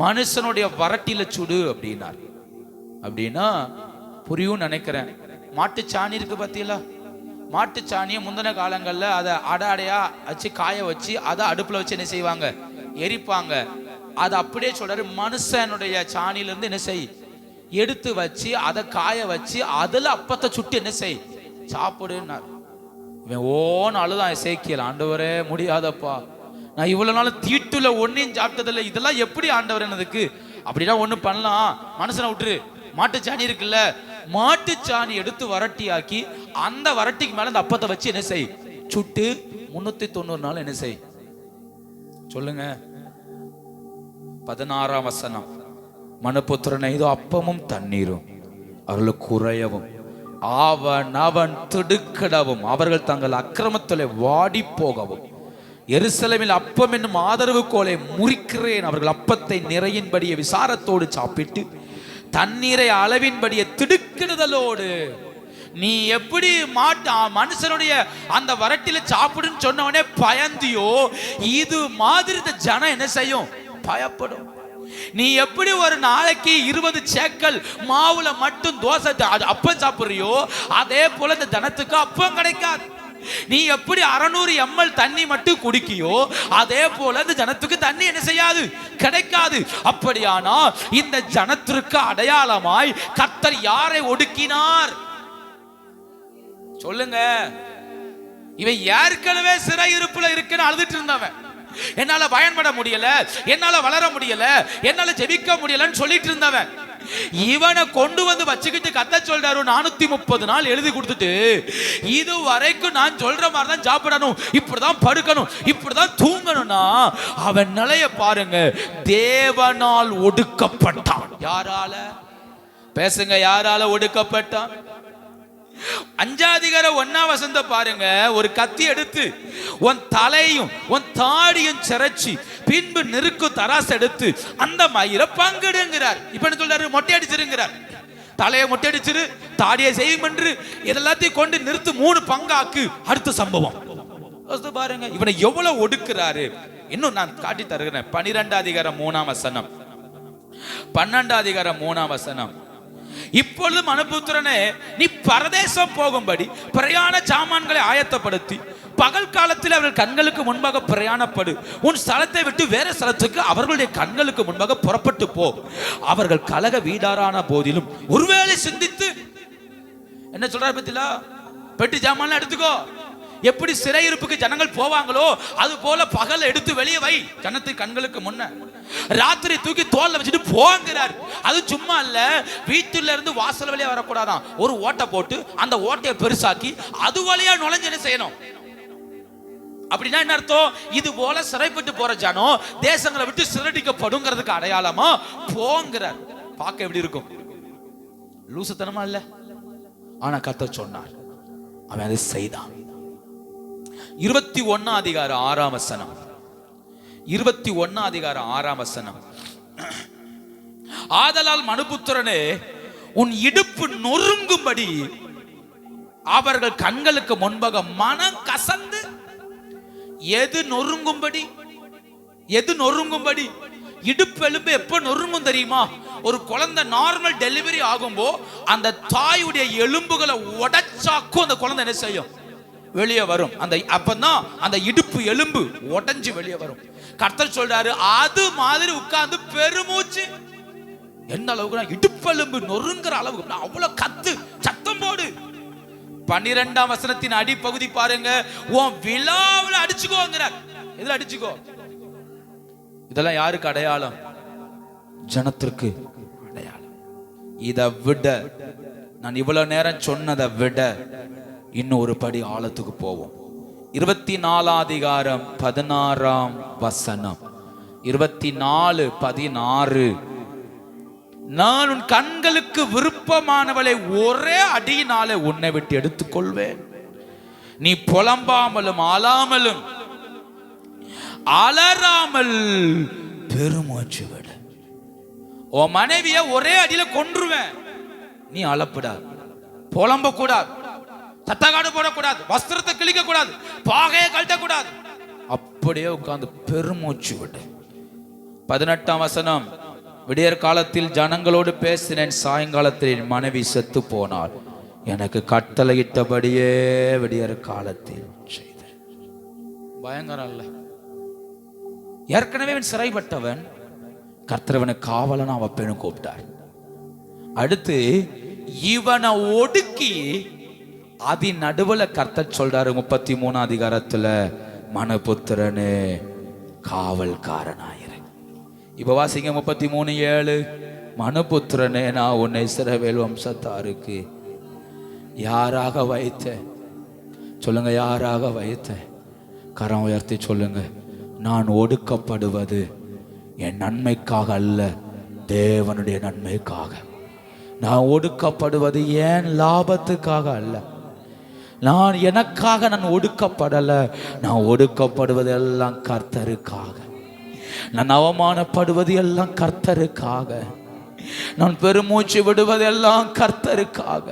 மனுஷனுடைய வரட்டில சுடு அப்படின்னார். அப்படின்னா புரியும் நினைக்கிறேன். மாட்டு சாணி இருக்கு பார்த்தீங்களா? மாட்டு சாணியை முந்தின காலங்கள்ல அதை அடையா வச்சு காய வச்சு அதை அடுப்புல வச்சு என்ன செய்வாங்க? எரிப்பாங்க. அதை அப்படியே சொல்றாரு, மனுஷனுடைய சாணியிலிருந்து என்ன செய், எடுத்து வச்சு அதை காய வச்சு அதுல அப்பத்தை சுட்டு என்ன செய், சாப்பிடுன்னார். இவன் ஓன்னு அழுதான் எசேக்கியேல், ஆண்டவரே முடியாதப்பா, நான் இவ்வளவு நாள் தீட்டுல ஒன்னையும் சாப்பிட்டதில்லை, இதெல்லாம் எப்படி ஆண்டவர் என்னதுக்கு? அப்படின்னா ஒண்ணு பண்ணலாம், மனுஷனை விட்டுரு. மாட்டுச்சாணி இருக்குல்ல, மாட்டுச்சாணி எடுத்து வரட்டி ஆக்கி அந்த வரட்டிக்கு மேல அந்த அப்பத்தை வச்சு என்ன செய், சுட்டு 390 நாள் என்ன செய் சொல்லுங்க. 16ஆம் வசனம், மனுபுத்திரனே, இதோ அப்பமும் தண்ணீரும் அவர்களுக்கு குறையவும் அவன் திடுக்கிடவும் அவர்கள் தங்கள் அக்கிரமத்திலே வாடி போகவும் எருசலேமில் அப்பம் என்னும் ஆதரவு கோலை முறிக்கிறேன். அவர்கள் அப்பத்தை நிறையின்படியே விசாரத்தோடு சாப்பிட்டு தண்ணீரை அளவின்படியே திடுக்கிடுதலோடு. நீ எப்படி மனுஷனுடைய அந்த வரட்டில சாப்பிடுன்னு சொன்னவனே பயந்தியோ, இது மாதிரி இந்த ஜனம் என்ன செய்யும்? பயப்படும். நீ எப்படி ஒரு நாளைக்கு 20 சேக்கல் மாவுல மட்டும் தோசை அப்பம் சாப்பிடுறியோ, அதே போல இந்த ஜனத்துக்கு அப்பம் கிடைக்காது. நீ எப்படி 600 ml தண்ணி மட்டும் குடிக்கியோ, அதே போல இந்த ஜனத்துக்கு தண்ணி என்ன செய்யாது? கிடைக்காது. அப்படியானா இந்த ஜனத்திற்கு அடையாளமாய் கர்த்தர் யாரை ஒடுக்கினார் சொல்லுங்க. இவன் ஏற்கனவே சிறையிருப்புல இருக்குன்னு அழுதுட்டு இருந்தவன், என்னால பயன்பட முடியல, என்னால வளர முடியல, என்னால ஜெபிக்க முடியலன்னு சொல்லிட்டு இருந்தவன், இவனை கொண்டு வந்து வச்சுக்கிட்டு கத்த சொல்றாரு 430 நாள் எழுதி கொடுத்துட்டு, இது வரைக்கும் நான் சொல்ற மாதிரி தான் சாப்பிடணும், இப்படிதான் படுக்கணும், இப்படிதான் தூங்கணும்னா அவன் நிலைய பாருங்க. தேவனால் ஒடுக்கப்பட்டான். யாரால? பேசுங்க, யாரால ஒடுக்கப்பட்டான்? 5:1 பாருங்க. ஒரு கத்தி எடுத்து உன் தலையும் உன் தாடியும் சிரைச்சி பின்பு நெருக்கு தராசு எடுத்து அந்த மயிரை பங்கிடுங்கிறார். இப்ப என்ன சொல்றாரு? மொட்டை அடிச்சிருங்கிறார். தலையை மொட்டை அடிச்சிரு, தாடியை செய்யும் என்று இதெல்லாத்தையும் கொண்டு நிறுத்து, 3 பங்காக்கு. அடுத்த சம்பவம் பாருங்க, இவனை எவ்வளவு ஒடுக்குறாரு. இன்னும் நான் காட்டி தருகிறேன். 12:3 12:3 இப்பொழுது மனுபுத்திரனே, நீ பரதேசம் போகும்படி பிரயாண சாமான்களை ஆயத்தப்படுத்தி பகல் காலத்தில் அவர்கள் கண்களுக்கு முன்பாக பிரயாணப்படு. உன் ஸ்தலத்தை விட்டு வேற ஸ்தலத்துக்கு அவர்களுடைய கண்களுக்கு முன்பாக புறப்பட்டு போ. அவர்கள் கலக வீடாரான போதிலும் ஒருவேளை சிந்தித்து என்ன சொல்றாரு பத்திலா, பெட்டி ஜாமான் எடுத்துக்கோ, எப்படி சிறையிருப்புக்கு ஜனங்கள் போவாங்களோ அது போல பகல் எடுத்து வெளியே வை, ஜனத்து கண்களுக்கு முன்ன. ராத்திரி தூக்கி தோல்ல வச்சுட்டு போங்கிறார். அது சும்மா இல்ல, வீட்டுல இருந்து வாசல் வழியா வரக்கூடாதான், ஒரு ஓட்டை போட்டு அந்த ஓட்டையை பெருசாக்கி அது வழியா நுழைஞ்சு என்ன செய்யணும். அப்படின்னா என்ன அர்த்தம்? இது போல சிறைப்பட்டு போற ஜனம் தேசங்களை விட்டு சிறடிக்கப்படுங்கிறதுக்கு அடையாளமா போங்கிறார். பார்க்க எப்படி இருக்கும்? லூசுத்தனமா இல்ல? ஆனா கர்த்தர் சொன்னார், அவன் அதை செய்தான். 21 அதிகாரம் 6ஆம் வசனம். 21 அதிகாரம் 6ஆம் வசனம். ஆதலால் மனுபுத்திரனே, உன் இடுப்பு நொறுங்கும்படி அவர்கள் கண்களுக்கு முன்பாக மனம் கசந்து. எது நொறுங்கும்படி? எது நொறுங்கும்படி? இடுப்பு எலும்பு எப்ப நொறுங்கும் தெரியுமா? ஒரு குழந்தை நார்மல் டெலிவரி ஆகும்போ அந்த தாயுடைய எலும்புகளை உடைச்சாக்கும் அந்த குழந்தை என்ன செய்யும்? வெளியே வரும். அந்த அப்பதான் அந்த இடுப்பு எலும்பு உடைஞ்சு வெளியே வரும். கர்த்தர் சொல்றாரு, அது மாதிரி உட்கார்ந்து பெருமூச்சு. என்ன அளவுக்கு? இடுப்பு எலும்பு நொறுங்குற அளவுக்கு அவ்வளவு கத்து, சத்தம் போடு. 12ஆம் வசனத்தின் அடிப்பகுதி பாருங்க, உன் விழாவில் அடிச்சுக்கோங்கிறார். எதுல அடிச்சுக்கோ? இதெல்லாம் யாருக்கு அடையாளம்? ஜனத்திற்கு அடையாளம். இதை விட, நான் இவ்வளவு நேரம் சொன்னதை விட இன்னும் ஒரு படி ஆழத்துக்கு போவோம். 24 அதிகாரம் 16ஆம் வசனம். 24:16. நான் உன் கண்களுக்கு விருப்பமானவளை ஒரே அடியினாலே உன்னை விட்டு எடுத்துக்கொள்வேன். நீ புலம்பாமலும் அழாமலும் அலறாமல் பெருமூச்சு விட. உன் மனைவிய ஒரே அடியில கொன்றுவேன். நீ அழப்படாது, புலம்ப கூடாது, சத்தக்காடு போடக்கூடாது, வஸ்திரத்தை கிழிக்க கூடாது, பாகையை கழட்ட கூடாது. அப்படியே உட்கார்ந்து பெருமூச்சு விடு. 18ஆம் வசனம். விடியற் காலத்தில் ஜனங்களோடு பேசினேன், சாயங்காலத்தில் என் மனைவி செத்து போனாள். எனக்கு கட்டளையிட்டபடியே விடியற் காலத்தில் செய்தேன். பயங்கரம் இல்ல? ஏற்கனவே சிறைப்பட்டவன், கர்த்தரவனை காவலனா வைப்பேன்னு கூப்பிட்டார். அடுத்து இவனை ஒடுக்கி அதி நடுவுல கர்த்தர் சொல்றாரு 33 அதிகாரத்துல, மனுபுத்திரனே காவல்காரனாயிரு. இப்ப வாசிங்க 33:7. மனுபுத்திரனே, நான் உன்னை இஸ்ரவேல் வம்சத்தாருக்கு யாராக வைத்த? சொல்லுங்க, யாராக வைத்த? கரம் உயர்த்தி சொல்லுங்க. நான் ஒடுக்கப்படுவது என் நன்மைக்காக அல்ல, தேவனுடைய நன்மைக்காக. நான் ஒடுக்கப்படுவது ஏன் லாபத்துக்காக அல்ல. நான் எனக்காக நான் ஒடுக்கப்படல. நான் ஒடுக்கப்படுவது எல்லாம் கர்த்தருக்காக. நான் அவமானப்படுவது எல்லாம் கர்த்தருக்காக. நான் பெருமூச்சு விடுவது எல்லாம் கர்த்தருக்காக.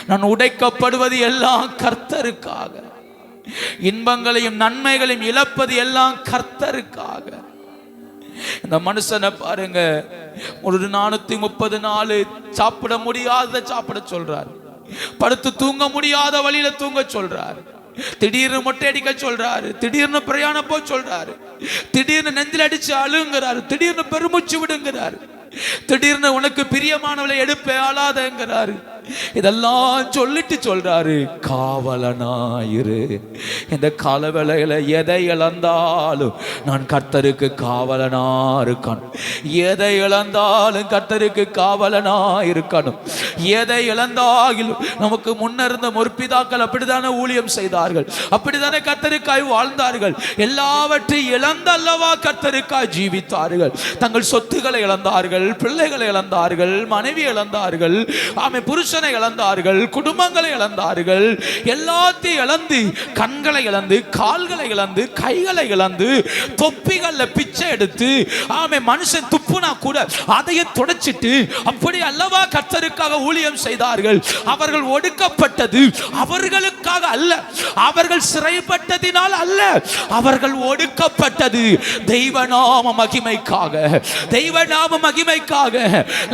நான் உடைக்கப்படுவது எல்லாம் கர்த்தருக்காக. இன்பங்களையும் நன்மைகளையும் இழப்பது எல்லாம் கர்த்தருக்காக. இந்த மனுஷனை பாருங்க, ஒரு 430 நாள் சாப்பிட முடியாத சாப்பிட சொல்றார், படுத்து தூங்க முடியாத வழியில தூங்க சொல்றாரு, திடீர்னு மொட்டை அடிக்க சொல்றாரு, திடீர்னு பிரயாணம் போய் சொல்றாரு, திடீர்னு நெஞ்சில் அடிச்சு அழுங்கிறாரு, திடீர்னு பெருமூச்சு விடுங்கிறாரு, திடீர்னு உனக்கு பிரியமானவளை எடுப்பே ஆளாதங்கிறாரு. இதெல்லாம் சொல்லிட்டு சொல்றாரு, காவலனாயிரு. இந்த காலவேளையில எதை இழந்தாலும் நான் கர்த்தருக்கு காவலனா இருக்கணும். எதை இழந்தாலும் கர்த்தருக்கு காவலனா இருக்கணும். எதை இழந்தாலும் நமக்கு முன்னிருந்த முற்பிதாக்கள் அப்படித்தானே ஊழியம் செய்தார்கள், அப்படித்தானே கர்த்தருக்காய் வாழ்ந்தார்கள். எல்லாவற்றையும் இழந்தல்லவா கர்த்தருக்காய் ஜீவித்தார்கள். தங்கள் சொத்துக்களை இழந்தார்கள், பிள்ளைகளை இழந்தார்கள், மனைவி இழந்தார்கள், ஆமை புருஷனை இழந்தார்கள், குடும்பங்களை இழந்தார்கள். எல்லாத்தையும் இழந்து, கண்களை இழந்து, கால்களை இழந்து, கைகளை இழந்து, தொப்பிகள்ல பிச்சை எடுத்து, ஆமை மனுஷன் துப்புனா கூட அதையே தொடச்சிட்டு அப்படி அல்லவா கர்த்தருக்காக ஊழியம் செய்தார்கள். அவர்கள் ஒடுக்கப்பட்டது அவர்களுக்காக அல்ல, அவர்கள் சிறைப்பட்டதினால் அல்ல, அவர்கள் ஒடுக்கப்பட்டது தெய்வநாம மகிமைக்காக. தெய்வநாம மகிமைக்காக.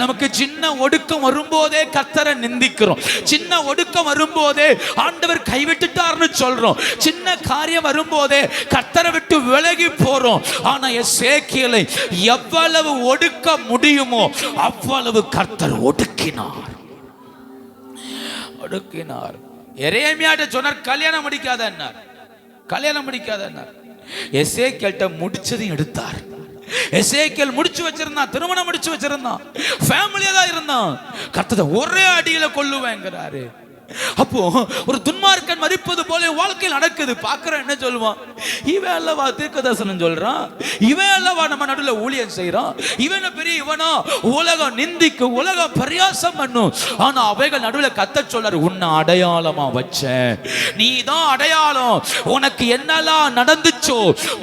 நமக்கு சின்ன ஒடுக்கம் வரும்போதே கர்த்தரை நிந்திக்கிறோம், சின்ன ஒடுக்கம் வரும்போதே ஆண்டவர் கைவிட்டுட்டார்னு சொல்றோம், சின்ன காரியம் வரும்போதே கர்த்தரை விட்டு விலகி போறோம். ஆனா எசேக்கியேலை எவ்வளவு ஒடுக்க முடியுமோ அவ்வளவு கர்த்தர் ஒடுக்கினார். எரேமியாட்ட சொன்னார் கல்யாணம் முடிக்காதன்னார், கல்யாணம் முடிக்காதன்னார். எசேக்கியேல்ட்ட முடிச்சதையும் எடுத்தார். எசேக்கியேல் முடிச்சு வச்சிருந்தான், திருமணம் முடிச்சு வச்சிருந்தான், ஃபேமிலியா தான் இருந்தான். கர்த்தர் ஒரே அடியில கொல்லுவேங்கிறாரு. அப்போ ஒரு துன்மார்க்கன் மரிப்பது போல வாழ்க்கையில் நடக்குது. பார்க்கிறேன், என்ன சொல்லுவான்? இவன் அல்லவா தீர்க்கதரிசனம் சொல்றான், இவன் அல்லவா நம்ம நடுவில் ஊழியம் செய்யறான், இவன் பெரிய இவனா, உலகம் நிந்திக்கு, உலகம் பரியாசம் பண்ணும். ஆனா அவைகள் நடுவில் கத்த சொல்றாரு, உன்னை அடையாளமா வச்சேன், நீ தான் அடையாளம். உனக்கு என்னெல்லாம் நடந்துச்சோ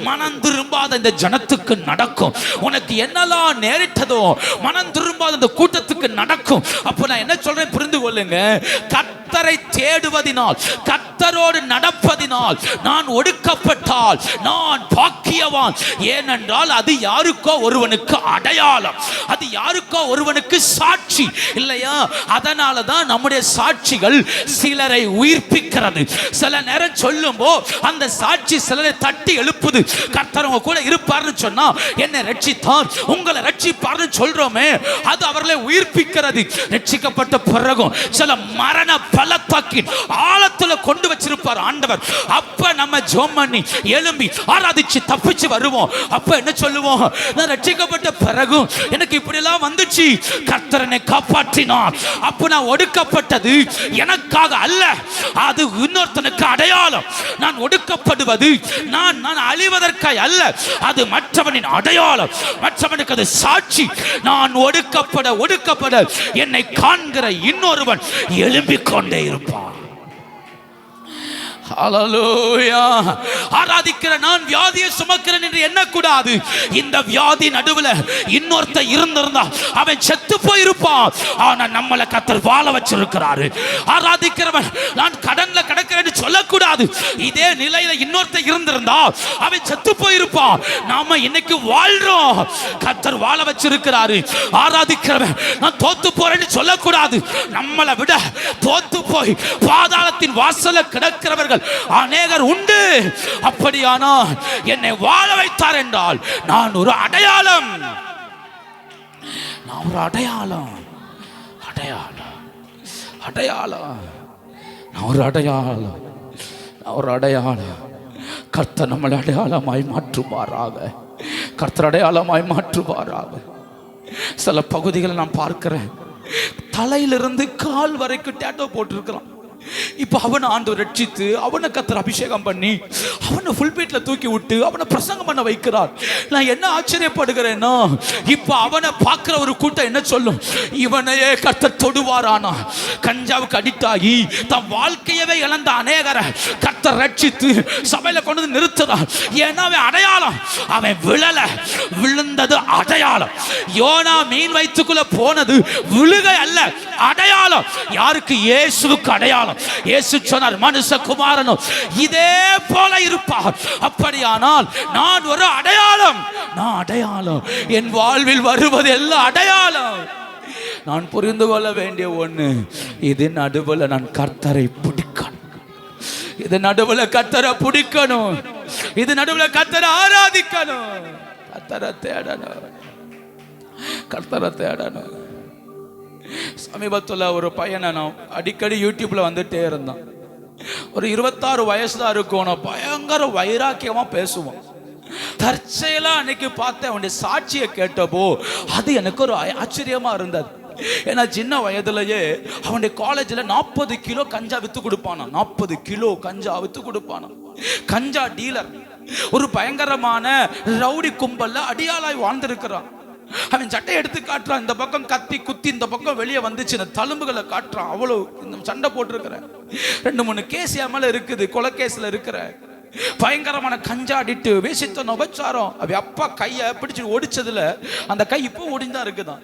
மனம் திரும்பாத இந்த ஜனத்துக்கு நடக்கும், உனக்கு என்னெல்லாம் நேரிட்டதோ மனம் திரும்பாத இந்த கூட்டத்துக்கு நடக்கும். அப்ப நான் என்ன சொல்றேன் புரிந்து கொள்ளுங்க. கர்த்தரை தேடுவதினால், கர்த்தரோடு நடப்பதினால் நான் ஒடுக்கப்பட்டால் நான் பாக்கியவான். ஏனென்றால் அது யாருக்கோ ஒருவனுக்கு அடையாளம், அது யாருக்கோ ஒருவனுக்கு சாட்சி இல்லையா? அதனால தான் நம்முடைய சாட்சிகள் சிலரை உயிர்ப்பிக்கிறது. சில நேரம் சொல்லும்போ அந்த சாட்சி சிலரை தட்டி எழுப்புது. கர்த்தர் உங்க கூட இருப்பார்னு சொன்னா என்னை ரட்சித்தார், உங்களை ரட்சிப்பார்னு சொல்றோமே, அது அவர்களை உயிர்ப்பிக்கிறது. ரட்சிக்கப்பட்ட பிறகும் சில மரண பள்ளத்தாக்கின் ஆழத்துல கொண்டு வச்சிருப்பார் ஆண்டவர். அப்ப நம்ம ஜெபம் பண்ணி எழும்பி ஆராதிச்சு தப்பிச்சு வருவோம். அப்ப என்ன சொல்லுவோம்? நான் ரட்சிக்கப்பட்ட பிறகு எனக்கு இப்படி எல்லாம் வந்துச்சு, கர்த்தர் என்னை காப்பாற்றினார். அப்ப நான் ஒடுக்கப்பட்டது எனக்காக அல்ல, அது இன்னொருத்தனுக்கு அடையாளம். நான் ஒடுக்கப்படுவது நான் அழிவதற்காக அல்ல, அது மற்றவனின் அடையாளம், மற்றவனுக்கு அது சாட்சி. நான் ஒடுக்கப்பட என்னை காண்கிற இன்னொருவன் எழும்பிக் கொண்டே இருப்பான். ஹல்லேலூயா. ஆராதிக்கிற நான் வியாதியை சுமக்கிறேன் என்று எண்ணக்கூடாது. இந்த வியாதி நடுவில் இன்னொருத்த இருந்திருந்தா அவன் செத்து போயிருப்பான். ஆனா நம்மளை கர்த்தர் வாழ வச்சிருக்கிறாரு. ஆராதிக்கிறவன் நான் கடன்ல கிடக்கிறேன்னு சொல்லக்கூடாது. இதே நிலையில இன்னொருத்த இருந்திருந்தா அவன் செத்து போயிருப்பான். நாம இன்னைக்கு வாழ்றோம், கர்த்தர் வாழ வச்சிருக்கிறாரு. ஆராதிக்கிறவன் நான் தோத்து போறேன்னு சொல்லக்கூடாது. நம்மளை விட தோத்து போய் பாதாளத்தின் வாசல்ல கிடக்கிறவர்கள் அநேகர் உண்டு. அப்படியானால் என்னை வாழ வைத்தார் என்றால் நான் ஒரு அடையாளம், நான் ஒரு அடையாளம், அடையாளம், அடையாளம், நான் ஒரு அடையாளம், நான் ஒரு அடையாளம். கர்த்தர் நம்மளை அடையாளமாய் மாற்றுவாராக, கர்த்தர் அடையாளமாய் மாற்றுவாராக. சில பகுதிகளை நான் பார்க்கிறேன், தலையிலிருந்து கால் வரைக்கும் டேட்டோ போட்டிருக்கிறான். இப்ப அவனை ஆண்டவர் ரட்சித்து அவனை கர்த்தர் அபிஷேகம் பண்ணி அவனை ஃபுல்பீட்ல தூக்கி விட்டு அவனை பிரசங்கம் பண்ண வைக்கிறார். நான் என்ன ஆச்சரியப்படுகிறேன்னா, இப்ப அவனை பார்க்கிற ஒரு கூட்டம் என்ன சொல்லும்? இவனையே கர்த்தர் தொடுவாரானா? கஞ்சாவுக்கு அடிக்ட் ஆகி தன் வாழ்க்கையவே இழந்த அநேகரை கர்த்தர் ரட்சித்து சபையில கொண்டு வந்து நிறுத்துறார். ஏன்னா அவன் அடையாளம், அவன் விழுந்தது அடையாளம். யோனா மீன் வயிற்றுக்குள்ள போனது விழுகை அல்ல, அடையாளம். யாருக்கு? இயேசுவுக்கு அடையாளம். இயேசு சொன்னார், மனுஷகுமாரனும் இதே போல இருப்பார். அப்படியானால் நான் ஒரு அடையாளம், நான் அடையாளம். என் வாழ்வில் வருவது எல்லாம் அடையாளம். நான் புரிந்து கொள்ள வேண்டிய ஒண்ணு, இது நடுவில் நான் கர்த்தரை பிடிக்கணும், இது நடுவில் கர்த்தரை பிடிக்கணும், இது நடுவில் கர்த்தரை ஆராதிக்கணும், கர்த்தரை தேடணும், கர்த்தரை தேடணும். சமீபத்தில் ஒரு பையனை நான் அடிக்கடி யூடியூப்ல வந்துட்டே இருந்தான். ஒரு 26 வயசு தான் இருக்கும். பயங்கர வைராக்கியமா பேசுவான். தற்செயலா அன்னைக்கு பார்த்தேன், அவனுடைய சாட்சியை கேட்டப்போ அது எனக்கு ஒரு ஆச்சரியமா இருந்தது. ஏன்னா சின்ன வயதுலயே அவனுடைய காலேஜில் 40 கிலோ கஞ்சா வித்து கொடுப்பானா, 40 கிலோ கஞ்சா வித்து கொடுப்பானா. கஞ்சா டீலர், ஒரு பயங்கரமான ரவுடி கும்பல்ல அடியாளாய் வாழ்ந்திருக்கிறான். அவன் சட்டை எடுத்து காட்டுறான், இந்த பக்கம் கத்தி குத்தி இந்த பக்கம் வெளியே வந்துச்சு, இந்த தழும்புகளை காட்டுறான். அவ்வளவு சண்டை போட்டிருக்கிறேன். 2-3 கேஸ் என் மேல இருக்குது, கொலை கேஸ்ல இருக்கிற பயங்கரமான கஞ்சா அடிட்டு வேசித்த உபச்சாரம். அவ அப்பா கையை பிடிச்சு ஒடிச்சதுல அந்த கை இப்போ ஒடிந்தான் இருக்குதான்.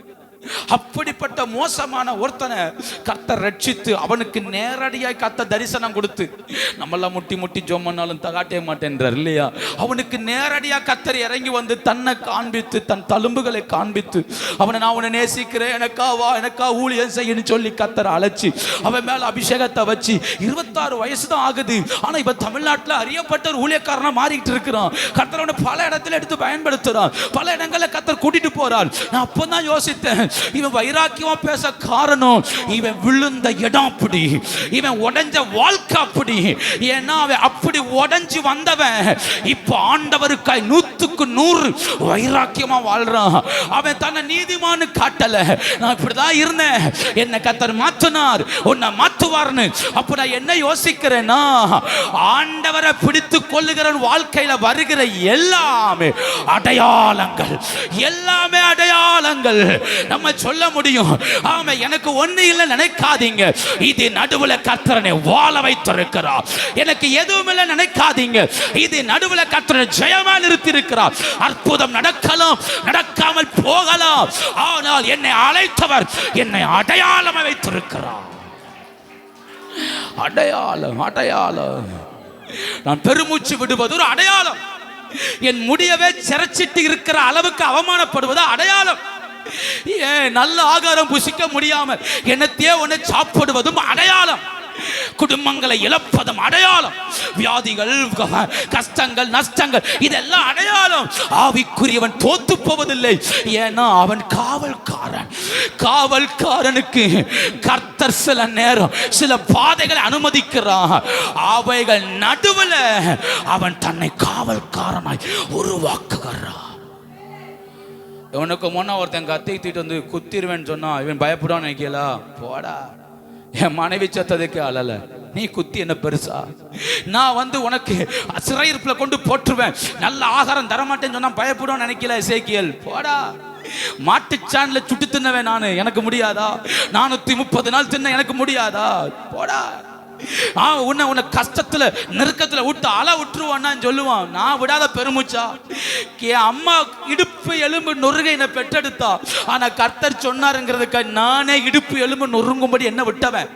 அப்படிப்பட்ட மோசமான ஒருத்தனை கர்த்தர் ரட்சித்து அவனுக்கு நேரடியாய் கர்த்தர் தரிசனம் கொடுத்து, நம்மெல்லாம் முட்டி முட்டி ஜெபம் பண்ணாலும் தகாட்டே மாட்டேன்றார் இல்லையா? அவனுக்கு நேரடியா கர்த்தர் இறங்கி வந்து தன்னை காண்பித்து, தன் தழும்புகளை காண்பித்து, அவனை நான் உன்னை நேசிக்கிறேன், எனக்கா ஊழியம் செய்யன்னு சொல்லி கர்த்தர் அழைச்சி அவன் மேல அபிஷேகத்தை வச்சு 26 வயசு தான் ஆகுது. ஆனா இப்ப தமிழ்நாட்டில் அறியப்பட்ட ஒரு ஊழியக்காரனா மாறிட்டு இருக்கிறான். கர்த்தர் அவனை பல இடத்துல எடுத்து பயன்படுத்துறான், பல இடங்கள்ல கர்த்தர் கூட்டிட்டு போறார். நான் அப்பதான் யோசித்தேன், இவன் வைராக்கியமா பேச காரணம் இவன் விழுந்த இடம் அப்படி, இவன் உடைஞ்ச வாழ்க்கை அப்படி. ஏன்னா அவன் அப்படி உடைஞ்சு வந்தவன் இப்ப ஆண்டவருக்காய் 100க்கு 100 வைராக்கியமா வாழ்றான். அவன் தன்னை நீதிமான்னு காட்டல. நான் இப்படிதான் இருந்தேன், என்ன கர்த்தர் மாற்றினார், உன்னை மாற்றுவார்னு. அப்ப நான் என்ன யோசிக்கிறேன்னா, ஆண்டவரை பிடித்து கொள்ளுகிற வாழ்க்கையில வருகிற எல்லாமே அடையாளங்கள், எல்லாமே அடையாளங்கள். நம்ம சொல்ல முடியும், ஆமா எனக்கு ஒண்ணு இல்லை நினைக்காதீங்க, இது நடுவுல கர்த்தரனை வாழ வைத்திருக்கிறார். எனக்கு எதுவும் இல்லை நினைக்காதீங்க, இது நடுவுல கர்த்தரை ஜெயமா நிறுத்தி இருக்கிறார். அற்புதம் நடக்கலாம், நடக்காமல் போகலாம், ஆனால் என்னை அழைத்தவர் என்னை அடையாளம் வைத்திருக்கிறார். அடையாளம், அடையாளம். நான் பெருமூச்சு விடுவது ஒரு அடையாளம். என் முடியவே சிறைச்சிட்டு இருக்கிற அளவுக்கு அவமானப்படுவது அடையாளம். நல்ல ஆகாரம் புசிக்க முடியாமல் என்னத்தையே ஒன்று சாப்பிடுவதும் அடையாளம். குடும்பங்களை இழப்பதும் அடையாளம். வியாதிகள், கஷ்டங்கள், நஷ்டங்கள் இதெல்லாம் அடையாளம். ஆவிக்குரியவன் தோத்து போவதில்லை, ஏன்னா அவன் காவல்காரன். காவல்காரனுக்கு கர்த்தர் சில நேரம் சில பாதைகளை அனுமதிக்கிறான். அவைகள் நடுவில் அவன் தன்னை காவல்காரனாய் உருவாக்குகிறான். இவனுக்கு முன்ன ஒருத்தன் கத்தி தூக்கிட்டு வந்து குத்திடுவேன்னு சொன்னா இவன் பயப்படுவான்னு நினைக்கலா? போடா, என் மனைவி சத்ததுக்கு அழல, நீ குத்தி என்ன பெருசா? நான் வந்து உனக்கு சிறையிருப்புல கொண்டு போட்டுருவேன், நல்ல ஆகாரம் தரமாட்டேன்னு சொன்னா பயப்படுவான்னு நினைக்கல எசேக்கியேல்? போடா, மாட்டுச்சான்ல சுட்டு தின்னவேன் நானு, எனக்கு முடியாதா? 430 நாள் தின்ன எனக்கு முடியாதா? போடா. உன்னை கஷ்டத்துல நெருக்கத்துல விட்டு அல விட்டுருவான்னு சொல்லுவான். நான் விடாத பெருமூச்சா? அம்மா இடுப்பு எலும்பு நொறுகை என்னை பெற்றெடுத்தா, ஆனா கர்த்தர் சொன்னாருங்கிறதுக்கு நானே இடுப்பு எலும்பு நொறுங்கும்படி என்ன விட்டவன்,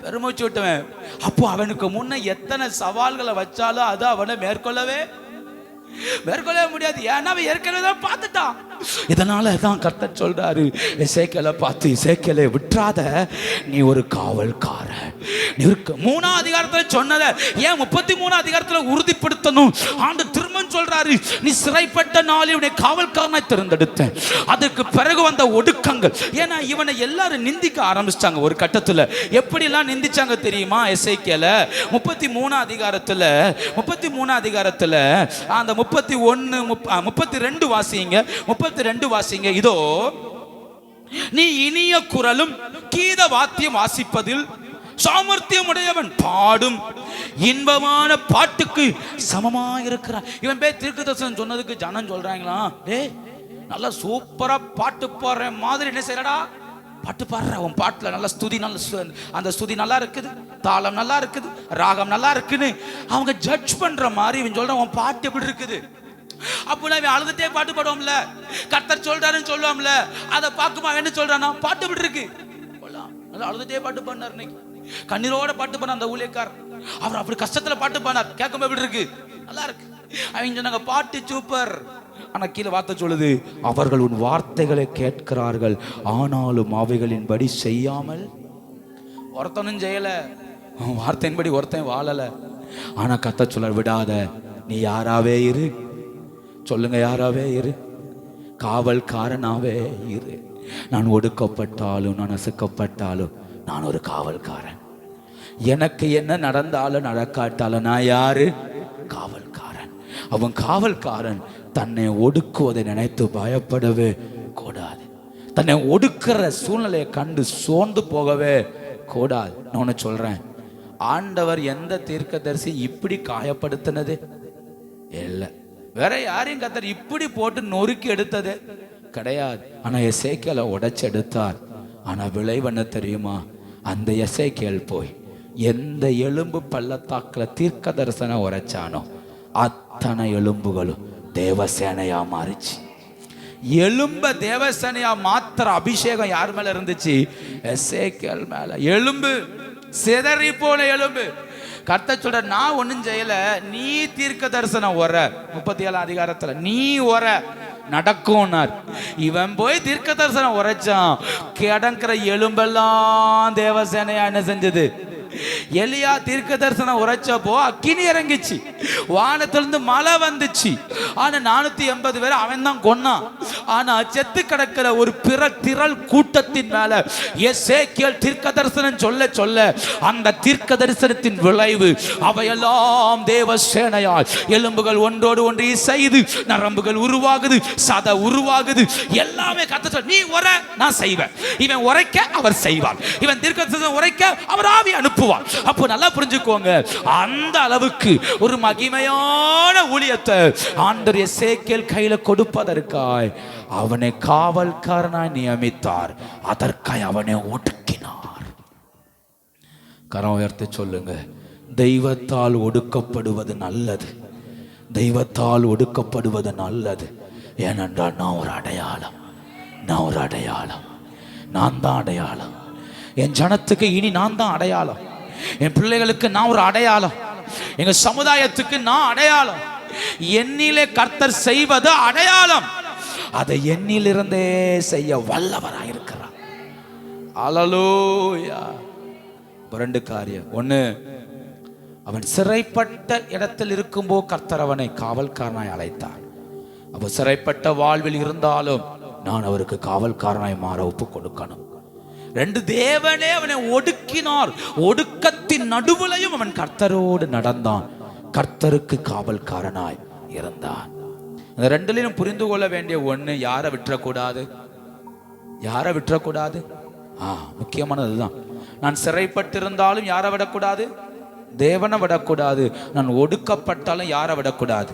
பெருமூச்சு விட்டவன். அப்போ அவனுக்கு முன்ன எத்தனை சவால்களை வச்சாலும் அது அவனை மேற்கொள்ளவே முடியாது. ஏன்னா அவன் ஏற்கனவே தான் பார்த்துட்டான். இதனால தான் கர்த்தர் சொல்றாரு எசேக்கியேலை பார்த்து, எசேக்கியேலை விட்டுறாத, நீ ஒரு காவல்காரன். 3ஆம் அதிகாரத்துல சொன்னத ஏன் 33ஆம் அதிகாரத்துல உறுதிப்படுத்தணும்? ஆண்டு திரும்ப சொல்றாரு, நீ சிறைப்பட்ட நாளில் இவனை காவல்காரனாய் தேர்ந்தெடுத்தேன். அதுக்கு பிறகு வந்த ஒடுக்கங்கள், ஏன்னா இவனை எல்லாரும் நிந்திக்க ஆரம்பிச்சிட்டாங்க. ஒரு கட்டத்துல எப்படி எல்லாம் நிந்திச்சாங்க தெரியுமா? எசேக்கியேலை 33ஆம் அதிகாரத்துல அந்த 32 வாசிங்க, 32 வாசிங்க. இதோ நீ இனிய குரலும் கீத வாத்தியம் வாசிப்பதில் சாமர்த்தியம் உடையவன், பாடும் இன்பமான பாட்டுக்கு சமமா இருக்கிறான். இவன் பேர் தீர்க்கதரிசனம் சொன்னதுக்கு ஜனம் சொல்றாங்களா, டேய் நல்லா சூப்பரா பாட்டு பாடுற மாதிரி என்ன செய்யறடா, பாட்டு பாடுற, உன் பாட்டுல நல்ல ஸ்துதி, நல்ல அந்த ஸ்துதி நல்லா இருக்குது, தாளம் நல்லா இருக்குது, ராகம் நல்லா இருக்குன்னு அவங்க ஜட்ஜ் பண்ற மாதிரி இவன் சொல்றான், உன் பாட்டு எப்படி இருக்குது? அப்போ நான் அழுதுட்டே பாட்டு பாடுவோம்ல, கர்த்தர் சொல்றாருன்னு சொல்லுவோம்ல, அதை பார்க்குமா என்ன சொல்றானா, பாட்டு எப்படி இருக்கு? அழுதுட்டே பாட்டு பாடினார், இன்னைக்கு கண்ணீரோட பாட்டு பண்ண அந்த ஊழியக்கார், அவர் அப்படி கஷ்டத்துல பாட்டு பாடினார், கேட்கும் எப்படி இருக்கு? நல்லா இருக்கு. அவங்க சொன்னாங்க பாட்டு சூப்பர், ஆனா கீழே வார்த்தை சொல்லுது, அவர்கள் உன் வார்த்தைகளை கேட்கிறார்கள், ஆனாலும் அவைகளின்படி செய்யாமல். ஒருத்தனும் செய்யல, வார்த்தையின்படி ஒருத்தன் வாழல. ஆனா கர்த்தர் சொல்ல, விடாத, நீ யாராவே இரு, சொல்லுங்க, யாராவே இரு, காவல்காரனாவே இரு. நான் ஒடுக்கப்பட்டாலும் நான் நசுக்கப்பட்டாலும் நான் ஒரு காவல்காரன். எனக்கு என்ன நடந்தாலும் நடக்காட்டாலும் நான் யாரு? காவல்காரன். அவன் காவல்காரன் தன்னை ஒடுக்குவதை நினைத்து பயப்படவே கூடாது. தன்னை ஒடுக்கிற சூழ்நிலையை கண்டு சோர்ந்து போகவே கூடாது. நான் ஒன்று சொல்றேன், ஆண்டவர் எந்த தீர்க்கதரிசி இப்படி காயப்படுத்தினது இல்லை, வேற யாரையும் கர்த்தர் இப்படி போட்டு நொறுக்கி எடுத்தது கிடையாது. ஆனா எசேக்கியேலை உடைச்சு எடுத்தார். ஆனா விளைவு என்ன தெரியுமா? அந்த எசேக்கியேல் போய் எந்த எலும்பு பள்ளத்தாக்குல தீர்க்க தரிசனம் உரைச்சானோ அத்தனை எலும்புகளும் தேவசேனையா மாறிச்சு. எலும்ப தேவசேனையா மாத்திர அபிஷேகம் யார் மேல இருந்துச்சு? எசேக்கியேல் மேல. எலும்பு சிதறி போன எலும்பு. கர்த்தர் சொல்ற, நான் ஒன்னும் செய்யல, நீ தீர்க்க தரிசனம் வர 37ஆம் அதிகாரத்துல நீ வர நடக்கும்னார். இவன் போய் தீர்க்க தரிசனம் உரைச்சான், கிடக்கிற எலும்பெல்லாம் தேவசேனையா என்ன செஞ்சது? எலியா தீர்க்க தரிசனம் உரைச்சப்போ அக்கினி இறங்கிச்சு, வானத்திலிருந்து மழை வந்துச்சு. ஆனா 480 பேர் அவன் தான் கொன்னான். ஆனா செத்து கிடக்கிற ஒரு திரள் கூட்டத்தின் மேல எசேக்கியேல் தீர்க்க தரிசனம் சொல்ல சொல்ல அந்த தீர்க்க தரிசனத்தின் விளைவு அவையெல்லாம் தேவ சேனையால் எலும்புகள் ஒன்றோடு ஒன்று இசைது, நரம்புகள் உருவாகுது, சதை உருவாகுது, எல்லாமே கத்த சொல். நீ உரை, நான் செய்வேன். இவன் உரைக்க அவர் செய்வார், இவன் தீர்க்க தரிசனம் உரைக்க அவர் ஆவி அனுப்புவார். அப்போ நல்லா புரிஞ்சுக்கோங்க, அந்த அளவுக்கு ஒரு மகிமையான ஊழியத்தை ஆண்டவர் எசேக்கியேல் கையில கொடுப்பதற்காய் அவனை காவல்காரனாய் நியமித்தார். அதற்காய் அவனை ஒடுக்கினார். கரம் உயர்த்தி சொல்லுங்க, தெய்வத்தால் ஒடுக்கப்படுவது நல்லது. தெய்வத்தால் ஒடுக்கப்படுவது நல்லது. ஏனென்றால் நான் ஒரு அடையாளம், நான் ஒரு அடையாளம், நான் தான் அடையாளம். என் ஜனத்துக்கு இனி நான் தான் அடையாளம். என் பிள்ளைகளுக்கு நான் ஒரு அடையாளம். எங்க சமுதாயத்துக்கு நான் அடையாளம். என்னிலே கர்த்தர் செய்வது அடையாளம். அதை என்னிலிருந்தே செய்ய வல்லவராயிருக்கிறார். அல்லேலூயா. ரெண்டு காரியம். ஒண்ணு, அவன் சிறைப்பட்ட இடத்தில் இருக்கும்போது கர்த்தர் அவனை காவல்காரனாய் அழைத்தார். அவன் சிறைப்பட்ட வாழ்வில் இருந்தாலும் நான் அவருக்கு காவல்காரனாய் மாற ஒப்பு கொடுக்கணும். ரெண்டு, தேவனே அவனை ஒடுக்கினார். ஒடுக்கத்தின் நடுவுலையும் அவன் கர்த்தரோடு நடந்தான், கர்த்தருக்கு காவல்காரனாய் இருந்தான். இந்த ரெண்டுலையும் புரிந்து கொள்ள வேண்டிய ஒண்ணு, யாரை விட்டுறக்கூடாது, யாரை விட்டுறக்கூடாது. முக்கியமானதுதான். நான் சிறைப்பட்டிருந்தாலும் யாரை விடக்கூடாது, தேவனை விடக்கூடாது. நான் ஒடுக்கப்பட்டாலும் யாரை விடக்கூடாது.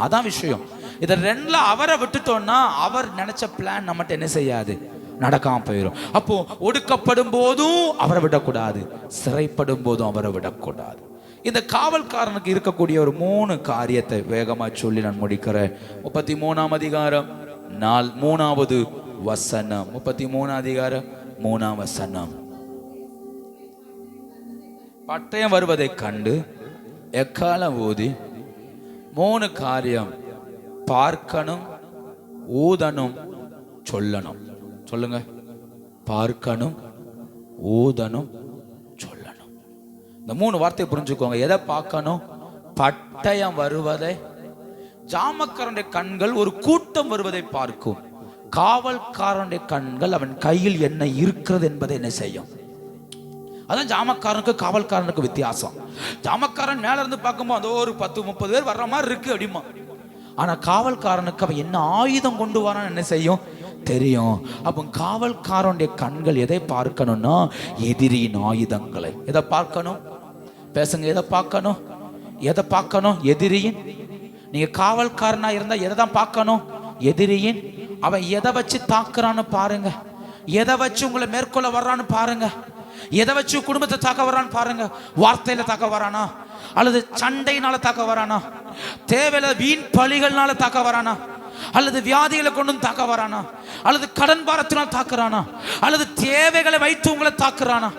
அதான் விஷயம். இதை ரெண்டுல அவரை விட்டுட்டோம்னா அவர் நினைச்ச பிளான் நம்மகிட்ட என்ன செய்யாது, நடக்காம போயிடும். அப்போ ஒடுக்கப்படும் போதும் அவரை விடக்கூடாது, சிறைப்படும் போதும் அவரை விடக்கூடாது. இந்த காவல்காரனுக்கு இருக்கக்கூடிய ஒரு 3 காரியத்தை வேகமா சொல்லி நான் முடிக்கிறேன். 33ஆம் அதிகாரம் 3வது வசனம். 33ஆம் அதிகாரம் 3ஆம் வசனம். பட்டயம் வருவதை கண்டு எக்காலம் ஊதி 3 காரியம் பார்க்கணும், ஊதணும், சொல்லணும். சொல்லுங்க, பார்க்கணும், ஊதணும், சொல்லணும். இந்த 3 வார்த்தையை புரிஞ்சுக்கோங்க. எதை பார்க்கணும்? பட்டயம் வருவதை. ஜாமக்காரனுடைய கண்கள் ஒரு கூட்டம் வருவதை பார்க்கும். காவல்காரனுடைய கண்கள் அவன் கையில் என்ன இருக்கிறது என்பதை என்ன செய்யும். அதான் ஜாமக்காரனுக்கு காவல்காரனுக்கு வித்தியாசம். ஜாமக்காரன் மேல இருந்து பார்க்கும்போது ஒரு 10-30 பேர் வர்ற மாதிரி இருக்கு அப்படிமா. ஆனா காவல்காரனுக்கு அவன் என்ன ஆயுதம் கொண்டு வரான்னு என்ன செய்யும் தெரியும். அப்போ காவல்காரனுடைய கண்கள் எதை பார்க்கணும்னா எதிரியின் ஆயுதங்களை. எதை பார்க்கணும்? பேசுங்க, எதை பார்க்கணும்? எதை பார்க்கணும்? எதிரியின். நீங்க காவல்காரனா இருந்தா எதை தான் பார்க்கணும்? எதிரியின். அவன் எதை வச்சு தாக்குறான்னு பாருங்க, எதை வச்சு உங்களை மேற்கொள்ள வர்றான்னு பாருங்க, எதை வச்சு குடும்பத்தை தாக்க வரான்னு பாருங்க. வார்த்தையில தாக்க வரானா, அல்லது சண்டையினால தாக்க வரானா, தேவையில்ல வீண் பழிகள்னால தாக்க வரானா, அல்லது வியாதிகளை கொண்டு தாக்க வரானா, அல்லது கடன் பாரத்தினால் தாக்குறானா, அல்லது தேவைகளை வைத்து உங்களை தாக்குறானா,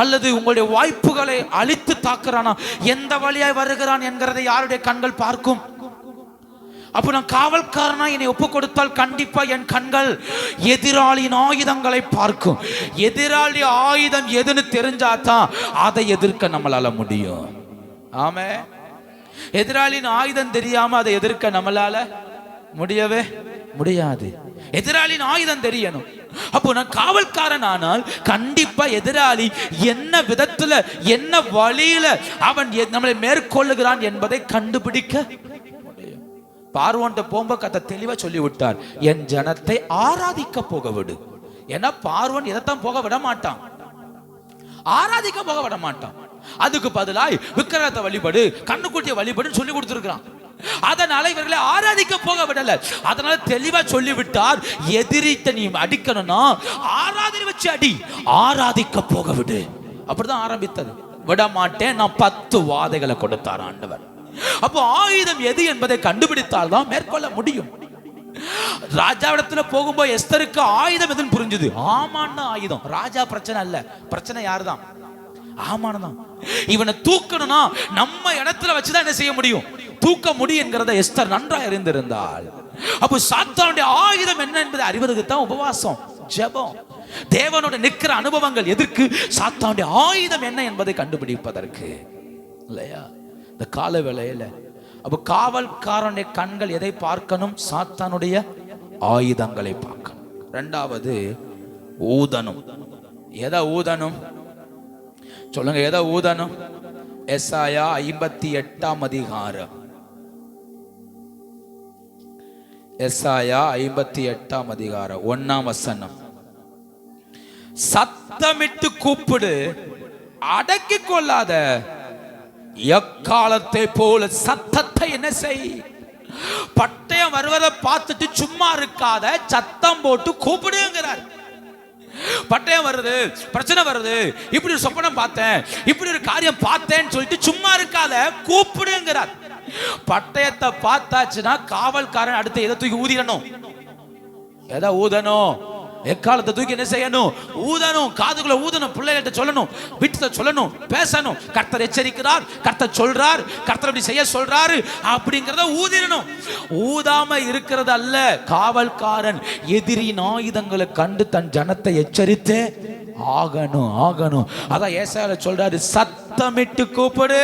அல்லது உங்களுடைய வாய்ப்புகளை அழித்து தாக்குறானா, எந்த வழியாய் வருகிறான் என்கிறதை யாருடைய கண்கள் பார்க்கும்? அப்போ நான் காவல்காரனா என்னை ஒப்பு கொடுத்தால் கண்டிப்பா என் கண்கள் எதிராளியின் ஆயுதங்களை பார்க்கும். எதிராளி ஆயுதம் எதுன்னு தெரிஞ்சாதான் அதை எதிர்க்க நம்மளால முடியும். ஆமே, எதிராளியின் ஆயுதம் தெரியாம அதை எதிர்க்க நம்மளால முடியவே முடியாது. எதிராளியின் ஆயுதம் தெரியணும். அப்போ நான் காவல்காரன் ஆனால் கண்டிப்பா எதிராளி என்ன விதத்துல என்ன வழியில அவன் நம்மளை மேற்கொள்ளுகிறான் என்பதை கண்டுபிடிக்க முடியும். பார்வோன்ட்ட போகும்போது கர்த்தர் தெளிவா சொல்லி விட்டார், என் ஜனத்தை ஆராதிக்க போக விடு. ஏன்னா பார்வோன் எதைத்தான் போக விட மாட்டான், ஆராதிக்க போக விட மாட்டான். அதுக்கு பதிலாய் விக்கிரகத்தை வழிபடு, கண்ணுக்குட்டியை வழிபடுன்னு சொல்லி கொடுத்திருக்கிறான். அதனால இவர்களை ஆராதிக்க போக விடல. அதனால தெளிவா சொல்லி விட்டார், எதிரித்த நீ அடிக்கணும்னா ஆராதனை வச்சு அடி, ஆராதிக்க போக விடு. அப்படிதான் ஆரம்பித்தது. விட மாட்டேன் நான் 10 வாதைகளை கொடுத்தார் ஆண்டவர். அப்போ ஆயுதம் எது என்பதை கண்டுபிடித்தால் தான் மேற்கொள்ள முடியும். ராஜாவிடத்துல போகும்போது எஸ்தருக்கு ஆயுதம் எதுன்னு புரிஞ்சுது. ஆமான்னா ஆயுதம். ராஜா பிரச்சனை அல்ல, பிரச்சனை யாருதான்? ஆமானதான். இவனை தூக்கணும்னா நம்ம இடத்துல வச்சுதான் என்ன செய்ய முடியும், தூக்க முடியும் என்கிறத எஸ்தர் நன்றாக அறிந்திருந்தாள். அப்போ சாத்தானுடைய ஆயுதம் என்ன என்பதை அறிவதற்கு தான் உபவாசம், ஜெபம், தேவனோட நிற்கிற அனுபவங்கள். எதற்கு? சாத்தானுடைய ஆயுதம் என்ன என்பதை கண்டுபிடிப்பதற்கு இல்லையா இந்த கால வேளையில. அப்போ காவல்காரனுடைய கண்கள் எதை பார்க்கணும்? சாத்தானுடைய ஆயுதங்களை பார்க்கணும். ரெண்டாவது ஊதணும். எதை ஊதணும் சொல்லுங்க, எதை ஊதணும்? எசாயா 58 அதிகாரம், எசாயா 58 அதிகாரம் 1 வசனம். சத்தமிட்டு கூப்பிடு, அடக்கி கொள்ளாத, எக்காலத்தை போல சத்தத்தை என்ன செய். பட்டயம் வருவதை பார்த்துட்டு சும்மா இருக்காத, சத்தம் போட்டு கூப்பிடுங்கிறார். பட்டயம் வருது, பிரச்சனை வருது, இப்படி ஒரு சொப்பனம் பார்த்தேன், இப்படி ஒரு காரியம் பார்த்தேன்னு சொல்லிட்டு சும்மா இருக்காத, கூப்பிடுங்கிறார். பட்டயத்தை பார்த்தாச்சுன்னா காவல்காரன் அடுத்து எதை தூக்கி ஊதிடணும்? எதை ஊதணும்? எக்காலத்தை தூக்கி என்ன செய்யணும்? ஊதணும். காதுக்குள்ள ஊதணும், பிள்ளைகிட்ட சொல்லணும், வீட்டுல சொல்லணும், பேசணும். கர்த்தர் எச்சரிக்கிறார், கர்த்தர் சொல்றார், கர்த்தர் அப்படி செய்ய சொல்றாரு அப்படிங்கறத ஊதிடணும். ஊதாம இருக்கிறது அல்ல. காவல்காரன் எதிரியின் ஆயுதங்களை கண்டு தன் ஜனத்தை எச்சரித்து ஆகணும். அதான் ஏசாயால சொல்றாரு, சத்தமிட்டு கூப்பிடு,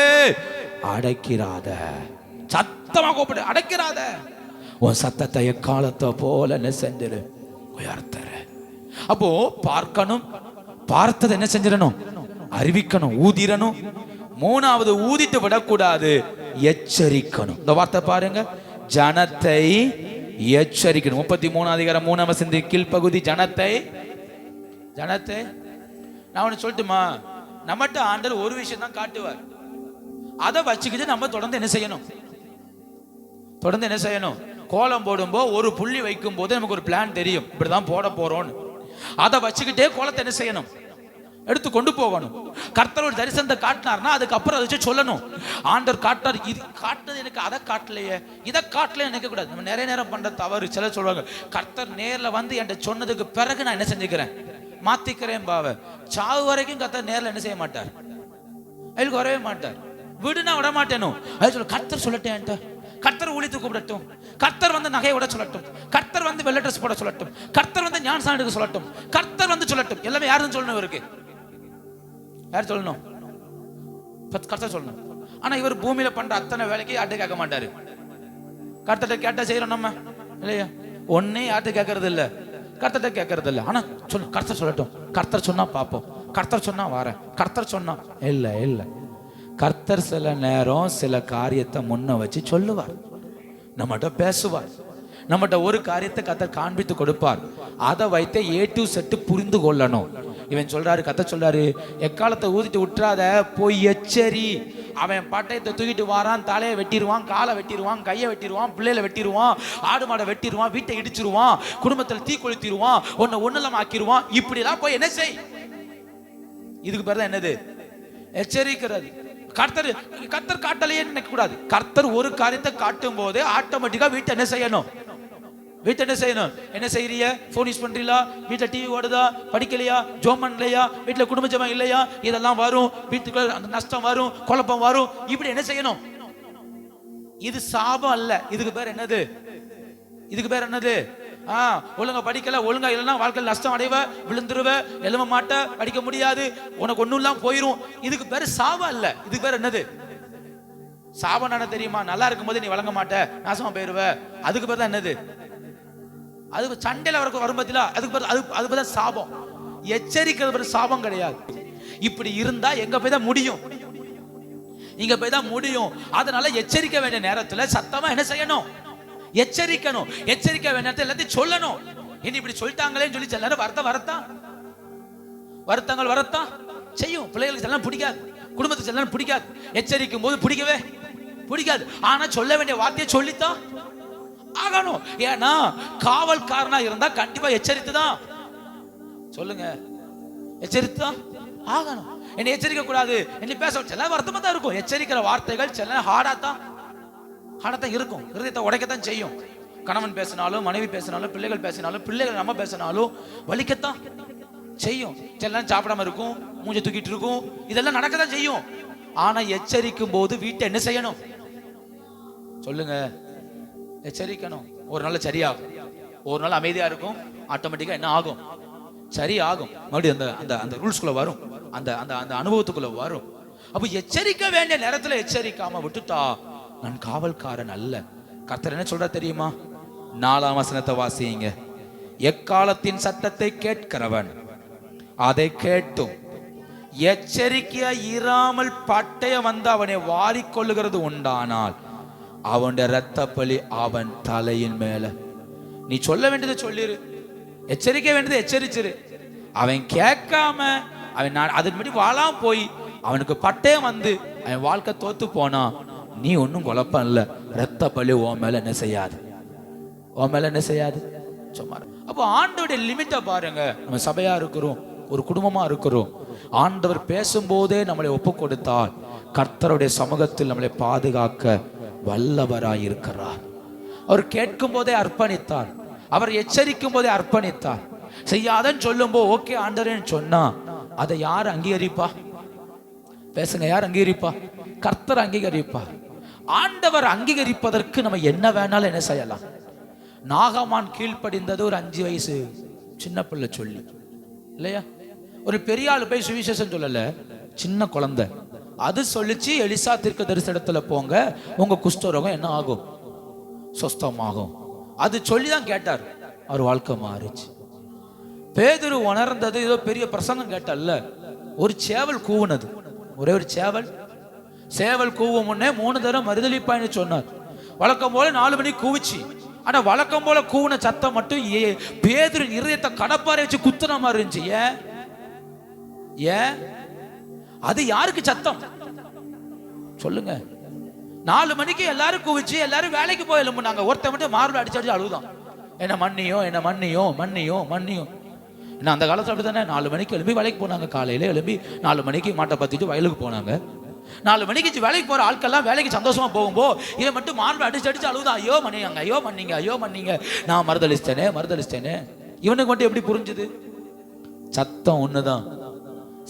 அடக்கிறாத. சத்தமா கூப்பிடு, அடக்கிறாத. உன் சத்தத்தை எக்காலத்தை போல என்ன செஞ்சிரு? உயர்த்தற. அப்போ பார்க்கணும், பார்த்தது என்ன செஞ்சிடணும்? அறிவிக்கணும், ஊதிரணும். மூணாவது ஊதிட்டு விடக்கூடாது, எச்சரிக்கணும். இந்த வார்த்தை பாருங்க, ஜனத்தை எச்சரிக்கணும். 33 அதிகாரம் 3 வசனத்தின் கீழ்ப்பகுதி. ஜனத்தை நான் ஒன்று சொல்லட்டுமா? நம்மகிட்ட ஆண்டவர் ஒரு விஷயம் தான் காட்டுவார், அதை வச்சுக்கிட்டு நம்ம தொடர்ந்து என்ன செய்யணும்? கோலம் போடும்போது ஒரு புள்ளி வைக்கும் போது நமக்கு ஒரு பிளான் தெரியும், இப்படிதான் போட போறோம்னு. அதை வச்சுக்கிட்டே கோலத்தை என்ன செய்யணும்? எடுத்து கொண்டு போகணும். கர்த்தர் ஒரு தரிசனத்தை காட்டினார்னா அதுக்கப்புறம் அதை வச்சு சொல்லணும், ஆண்டவர் காட்டினார், இது காட்டினது எனக்கு, அதை காட்டலையே, இதை காட்டலையே நினைக்க கூடாது. நம்ம நிறைய நேரம் பண்ற தவறு. சில சொல்லுவாங்க, கர்த்தர் நேர்ல வந்து என்கிட்ட சொன்னதுக்கு பிறகு நான் என்ன செஞ்சுக்கிறேன், மாத்திக்கிறேன் பாவ. சாவு வரைக்கும் கர்த்தர் நேர்ல என்ன செய்ய மாட்டார், அதுக்கு வரவே மாட்டார். விடுனா விட மாட்டேனும். அது சொல்ல, கர்த்தர் சொல்லட்டேன், கர்த்தர் ஊழியத்துக்கு கூப்பிடட்டும், கர்த்தர் வந்து நகையை விட சொல்லட்டும், கர்த்தர் வந்து வெள்ளை ட்ரெஸ் போட சொல்லட்டும், கர்த்தர் வந்து ஞானஸ்நானம் எடுக்க சொல்லட்டும், கர்த்தர் வந்து சொல்லட்டும். எல்லாமே யாரும் சொல்லணும்? இவருக்கு யார் சொல்லணும்? கர்த்தர் சொல்லணும். ஆனா இவர் பூமியில பண்ற அத்தனை வேலைக்கு யார்கிட்ட கேட்க மாட்டாரு. கர்த்தர்ட்ட கேட்டா செய்யறோம் நம்ம இல்லையா? ஒன்னே யார்கிட்ட கேட்கறது இல்ல, கர்த்தர்ட்ட கேட்கறது இல்ல. ஆனா சொல்லு, கர்த்தர் சொல்லட்டும், கர்த்தர் சொன்னா பாப்போம், கர்த்தர் சொன்னா வரேன், கர்த்தர் சொன்னா இல்ல. கர்த்தர் சில நேரம் சில காரியத்தை முன்ன வச்சு சொல்லுவார், நம்மகிட்ட பேசுவார், நம்மகிட்ட ஒரு காரியத்தை கர்த்தர் காண்பித்து கொடுப்பார். அதை வைத்து A to Z புரிந்து கொள்ளணும். இவன் சொல்றாரு, கர்த்தர் சொல்றாரு, எக்காலத்தை ஊதிட்டு விட்டுறாத, போய் எச்சரி. அவன் பட்டயத்தை தூக்கிட்டு வாரான், தலையை வெட்டிடுவான், காலை வெட்டிடுவான், கையை வெட்டிடுவான், பிள்ளைகளை வெட்டிடுவான், ஆடு மாடை வெட்டிடுவான், வீட்டை இடிச்சிருவான், குடும்பத்தில் தீ கொளுத்திடுவான், ஒன்னு ஒண்ணுலாம் ஆக்கிடுவான். இப்படி எல்லாம் போய் என்ன செய்? இதுக்கு பேர் தான் என்னது? எச்சரிக்கிறது. கர்த்தர் காட்டலையே நினைக்க கூடாது. கர்த்தர் ஒரு காரியத்தை காட்டும் போது ஆட்டோமேட்டிக்கா வீட்டை என்ன செய்யணும்? என்ன செய்யறிய? போன் யூஸ் பண்றீங்களா? வீட்டுல டிவி ஓடுதா? படிக்கலையா? ஜோம் பண்ணலையா? வீட்டுல குடும்ப ஜெபம் இல்லையா? இதெல்லாம் வரும், வீட்டுக்குள்ள அந்த நஷ்டம் வரும், குழப்பம் வரும். இப்படி என்ன செய்யணும்? இது சாபம் அல்ல. இதுக்கு பேர் என்னது? ஒழுங்கா படிக்கல, ஒழுங்கா இல்லைன்னா வாழ்க்கையில் நஷ்டம் அடைவ, விழுந்துருவ, எழும மாட்ட, படிக்க முடியாது, உனக்கு ஒண்ணும் இல்லாம போயிரும். இதுக்கு பேரு சாபம் அல்ல. இதுக்கு பேர் என்னது? சாபம் என்ன தெரியுமா? நல்லா இருக்கும் போது நீ வழங்க மாட்ட, நாசமா போயிருவ. அதுக்கு பேர் தான் என்னது? அதுக்கு சண்டையில வரும் பத்தில, அதுக்கு பேர் சாபம். எச்சரிக்கிறது பேர் சாபம் கிடையாது. இப்படி இருந்தா எங்க போய் தான் முடியும்? இங்க போய் தான் முடியும். அதனால எச்சரிக்க வேண்டிய நேரத்துல சத்தமா என்ன செய்யணும்? எச்சரிக்கணும். எச்சரிக்க வேண்டிய எல்லாத்தையும் சொல்லணும். இனி இப்படி சொல்லிட்டாங்களேன்னு சொல்லி சில நேரம் வருத்தங்கள் வரத்தான் செய்யும். பிள்ளைகளுக்கு சில நேரம் பிடிக்காது, குடும்பத்துக்கு சில நேரம் பிடிக்காது, எச்சரிக்கும் போது பிடிக்கவே பிடிக்காது. ஆனா சொல்ல வேண்டிய வார்த்தையை சொல்லித்தான் ஆகணும். ஏன்னா காவல்காரனா இருந்தா கண்டிப்பா எச்சரித்துதான் சொல்லுங்க, எச்சரித்துதான் ஆகணும். என்ன எச்சரிக்க கூடாது, என்ன பேச சில வருத்தமா தான் இருக்கும். எச்சரிக்கிற வார்த்தைகள் சில ஹார்டாத்தான் இருக்கும், ஹிருதயத்தை உடைக்கத்தான் செய்யும். கணவன் பேசினாலும், மனைவி பேசினாலும், பிள்ளைகள் பேசினாலும், பிள்ளைகள் நம்ம பேசினாலும் வலிக்கத்தான் செய்யும். சில நேரம் சாப்பிடாம இருக்கும், மூஞ்ச தூக்கிட்டு இருக்கும், இதெல்லாம் நடக்கத்தான் செய்யும். ஆனா எச்சரிக்கும் போது வீட்டை என்ன செய்யணும்? சொல்லுங்க, எச்சரிக்கணும். ஒரு நாள் சரியாகும், ஒரு நாள் அமைதியா இருக்கும், ஆட்டோமேட்டிக்கா என்ன ஆகும்? சரியாகும். மறுபடியும் அந்த ரூல்ஸ்குள்ள வரும், அந்த அனுபவத்துக்குள்ள வரும். அப்ப எச்சரிக்க வேண்டிய நேரத்துல எச்சரிக்காம விட்டுட்டா நான் காவல்காரன் அல்ல. கர்த்தர் என்ன சொல்ற தெரியுமா? 4ஆம் வசனத்தை வாசிங்க. எக்காலத்தின் சத்தத்தை கேட்கிறவன் அதை கேட்டும் எச்சரிக்கையா இராமல் பட்டய வந்து அவனை வாரிக்கொள்ளுகிறது உண்டானால் அவனுடைய இரத்த பலி அவன் தலையின் மேல. நீ சொல்ல வேண்டியதை சொல்லிரு, எச்சரிக்க வேண்டியதை எச்சரிச்சிரு. அவன் கேட்காம அவன் அதன்படி வாழாம போய் அவனுக்கு பட்டயம் வந்து அவன் வாழ்க்கை தோத்து போனா நீ ஒன்னும் குழப்பம் இல்லை. இரத்த பலி உன் மேல என்ன செய்யாது, உன் மேல என்ன செய்யாது. சும்மா அப்போ ஆண்டவருடைய லிமிட்டை பாருங்க. நம்ம சபையா இருக்கிறோம், ஒரு குடும்பமா இருக்கிறோம். ஆண்டவர் பேசும்போதே நம்மளை ஒப்பு கொடுத்தால் கர்த்தருடைய சமூகத்தில் நம்மளை பாதுகாக்க வல்லவராய் இருக்கிறார். அவர் கேட்கும் போதே அர்ப்பணித்தார், அவர் எச்சரிக்கும் போதே அர்ப்பணித்தார். செய்யாதன்னு சொல்லும் போது ஓகே ஆண்டவரேன்னு சொன்னா அதை யார் அங்கீகரிப்பா? பேசுங்க, யார் அங்கீகரிப்பா? கர்த்தர் அங்கீகரிப்பா. ஆண்டவர் அங்கீகரிப்பதற்கு நம்ம என்ன வேணாலும் என்ன செய்யலாம். நாகமான் கீழ்ப்படிந்தது ஒரு 5 வயசு சின்ன பிள்ளை சொல்லி இல்லையா? ஒரு பெரிய ஆளு போய் சுவிசேஷம் சொல்லல, சின்ன குழந்தை அது சொல்லிச்சு. எலிசா தீர்க்கதரிசனத்துல போங்க, உங்க குஷ்டரோகம் என்ன ஆகும், சொஸ்தமாகும். அது சொல்லிதான் கேட்டார், அவர் வாழ்க்கை மாறிச்சு. பேதுரு உணர்ந்தது ஏதோ பெரிய பிரசங்கம் கேட்டல்ல, ஒரு சேவல் கூவுனது, ஒரே ஒரு சேவல் கூவும் முன்னே 3 தடவை மறுதளிப்பான்னு சொன்னார். வழக்கம் போல 4 மணிக்கு கூவிச்சு. ஆனா வழக்கம் போல கூவுன சத்தம் மட்டும் பேதுரு இருதயத்தை கடப்பாரை வச்சு குத்துன மாதிரி இருந்துச்சு. ஏன் அது யாருக்கு சத்தம் சொல்லுங்க? 4 மணிக்கு எல்லாரும் கூவிச்சு, எல்லாரும் வேலைக்கு போய் எழும்புனாங்க. ஒருத்த மட்டும் மார்பிள் அடிச்சு அழுதான், என்ன மன்னியும், என்ன மன்னியும், மன்னியும், மன்னியும். ஏன்னா அந்த காலத்தில் அப்படித்தானே 4 மணிக்கு எழும்பி வேலைக்கு போனாங்க. காலையில எழும்பி 4 மணிக்கு மாட்டை பத்திட்டு வயலுக்கு போனாங்க. 4 மணிக்கு வேலைக்கு போற ஆட்கள்லாம் வேலைக்கு சந்தோஷமா போகும்போது இவன் மட்டும் மார்பிள் அடிச்சு அழுதான், ஐயோ மன்னிங்க, ஐயோ மன்னிங்க, ஐயோ மன்னிங்க, நான் மறுதளிச்சிட்டேனே. இவனுக்கு மட்டும் எப்படி புரிஞ்சுது? சத்தம் ஒண்ணுதான்.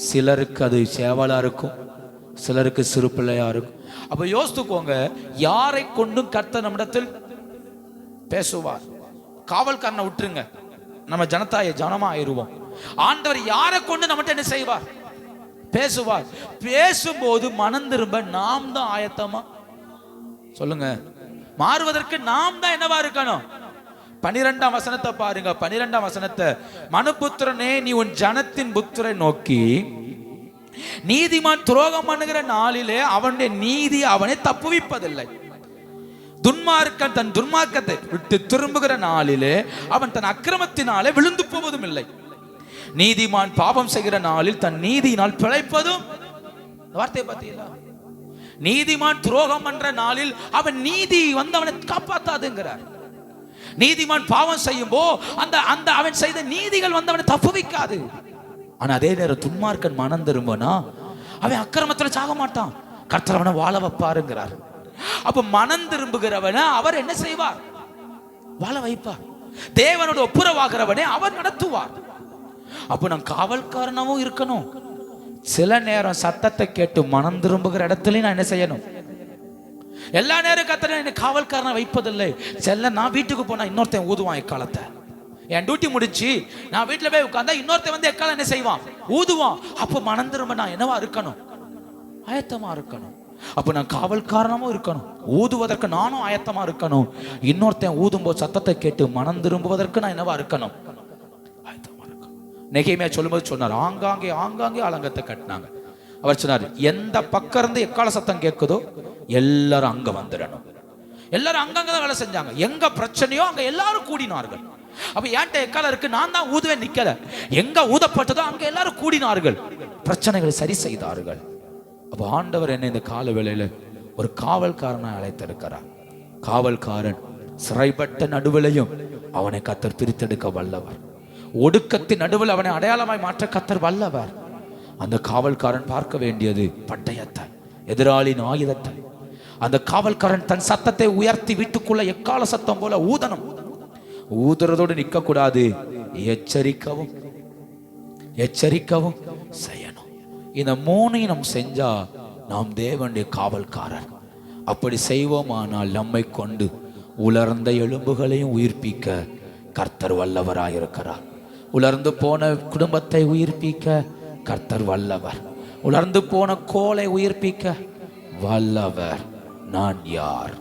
சிலருக்கு அது சேவலா இருக்கும், சிலருக்கு சிறு பிள்ளையா இருக்கும். அப்ப யோசித்துக்கோங்க, யாரை கொண்டும் கர்த்தர் நம்மிடத்தில் பேசுவார். காவல்காரனை விட்டுருங்க, நம்ம ஜனமா ஆயிருவோம். ஆண்டவர் யாரை கொண்டு நம்மகிட்ட என்ன செய்வார்? பேசுவார். பேசும்போது மனம் திரும்ப நாம் தான் ஆயத்தமா சொல்லுங்க. மாறுவதற்கு நாம் தான் என்னவா இருக்கணும்? 12ஆம் வசனத்தை பாருங்க. 12ஆம் வசனத்தை, மனுபுத்திரனே நீ உன் ஜனத்தின் புத்திரை நோக்கி நீதிமான் துரோகம் பண்ணுகிற நாளிலே அவனுடைய நீதி அவனை தப்புவிப்பதில்லை. துன்மார்க்கன் தன் துன்மார்க்கத்தை விட்டு திரும்புகிற நாளிலே அவன் தன் அக்கிரமத்தினாலே விழுந்து போவதும் இல்லை. நீதிமான் பாவம் செய்கிற நாளில் தன் நீதியினால் பிழைப்பதும். வார்த்தை பார்த்தீங்களா? நீதிமான் துரோகம் பண்ற நாளில் அவன் நீதி வந்து அவனை காப்பாத்தாதுங்கிறார். நீதிமான் பாவம் செய்யும் போ அந்த அவன் செய்த நீதிகள் வந்து அவனை தப்புவிக்காது. ஆனா அதே நேரம் துன்மார்க்கன் மனம் திரும்பினா அவன் அக்கிரமத்துல சாக மாட்டான், கர்த்தர் அவனை வாழ வைப்பாருங்கிறார். அப்ப மனம் திரும்புகிறவன அவர் என்ன செய்வார்? வாழ வைப்பார். தேவனோட ஒப்புரவாகிறவனே அவர் நடத்துவார். அப்ப நான் காவல்காரனாவும் இருக்கணும். சில நேரம் சத்தத்தை கேட்டு மனம் திரும்புகிற இடத்துல நான் என்ன செய்யணும்? எல்லா நேரம் கத்தனை என்ன காவல்காரனை வைப்பதில்லை. செல்ல நான் வீட்டுக்கு போனா இன்னொருத்தன் ஊதுவான் எக்காலத்தை. என் டியூட்டி முடிச்சு நான் வீட்டுல போய் உட்கார்ந்தா இன்னொருத்தன் வந்து எக்காலம் என்ன செய்வான்? ஊதுவான். அப்ப மனம் திரும்ப நான் என்னவா இருக்கணும்? ஆயத்தமா இருக்கணும். அப்ப நான் காவல்காரனமும் இருக்கணும், ஊதுவதற்கு நானும் ஆயத்தமா இருக்கணும். இன்னொருத்தன் ஊதும் போது சத்தத்தை கேட்டு மனம் திரும்புவதற்கு நான் என்னவா இருக்கணும்? ஆயத்தமா இருக்கணும். நெகேமியா சொல்லும்போது சொன்னார், ஆங்காங்கே அலங்கத்தை கட்டினாங்க. அவர் சொன்னார், எந்த பக்கம் இருந்து எக்கால சத்தம் கேட்குதோ எல்லாரும் அங்க வந்துடணும். எல்லாரும் அங்கங்கதான் வேலை செஞ்சாங்க. எங்க பிரச்சனையோ அங்க எல்லாரும் கூடினார்கள். அப்ப ஏன்ட்ட எக்கால இருக்கு, நான் தான் ஊதுவேன் நிக்கல. எங்க ஊதப்பட்டதோ அங்க எல்லாரும் கூடினார்கள், பிரச்சனைகளை சரி செய்தார்கள். அப்ப ஆண்டவர் என்ன இந்த கால வேளையில ஒரு காவல்காரனை அழைத்திருக்கிறார். காவல்காரன் சிறைப்பட்ட நடுவிலையும் அவனை கத்தர் பிரித்தெடுக்க வல்லவர். ஒடுக்கத்தின் நடுவில் அவனை அடையாளமாய் மாற்ற கத்தர் வல்லவர். அந்த காவல்காரன் பார்க்க வேண்டியது பட்டயத்தை, எதிராளின் ஆயுதத்தை. அந்த காவல்காரன் தன் சத்தத்தை உயர்த்தி வீட்டுக்குள்ள எக்கால சத்தம் போல ஊதணும். ஊதுறதோடு நிற்க கூடாது, எச்சரிக்கவும் செய்யணும். இந்த 3ஐயும் நாம் செஞ்சா நாம் தேவனுடைய காவல்காரர். அப்படி செய்வோமானால் நம்மை கொண்டு உலர்ந்த எலும்புகளையும் உயிர்ப்பிக்க கர்த்தர் வல்லவராயிருக்கிறார். உலர்ந்து போன குடும்பத்தை உயிர்ப்பிக்க கர்த்தர் வல்லவர். உலர்ந்து போன கோலை உயிர்ப்பிக்க வல்லவர். நான் யார்?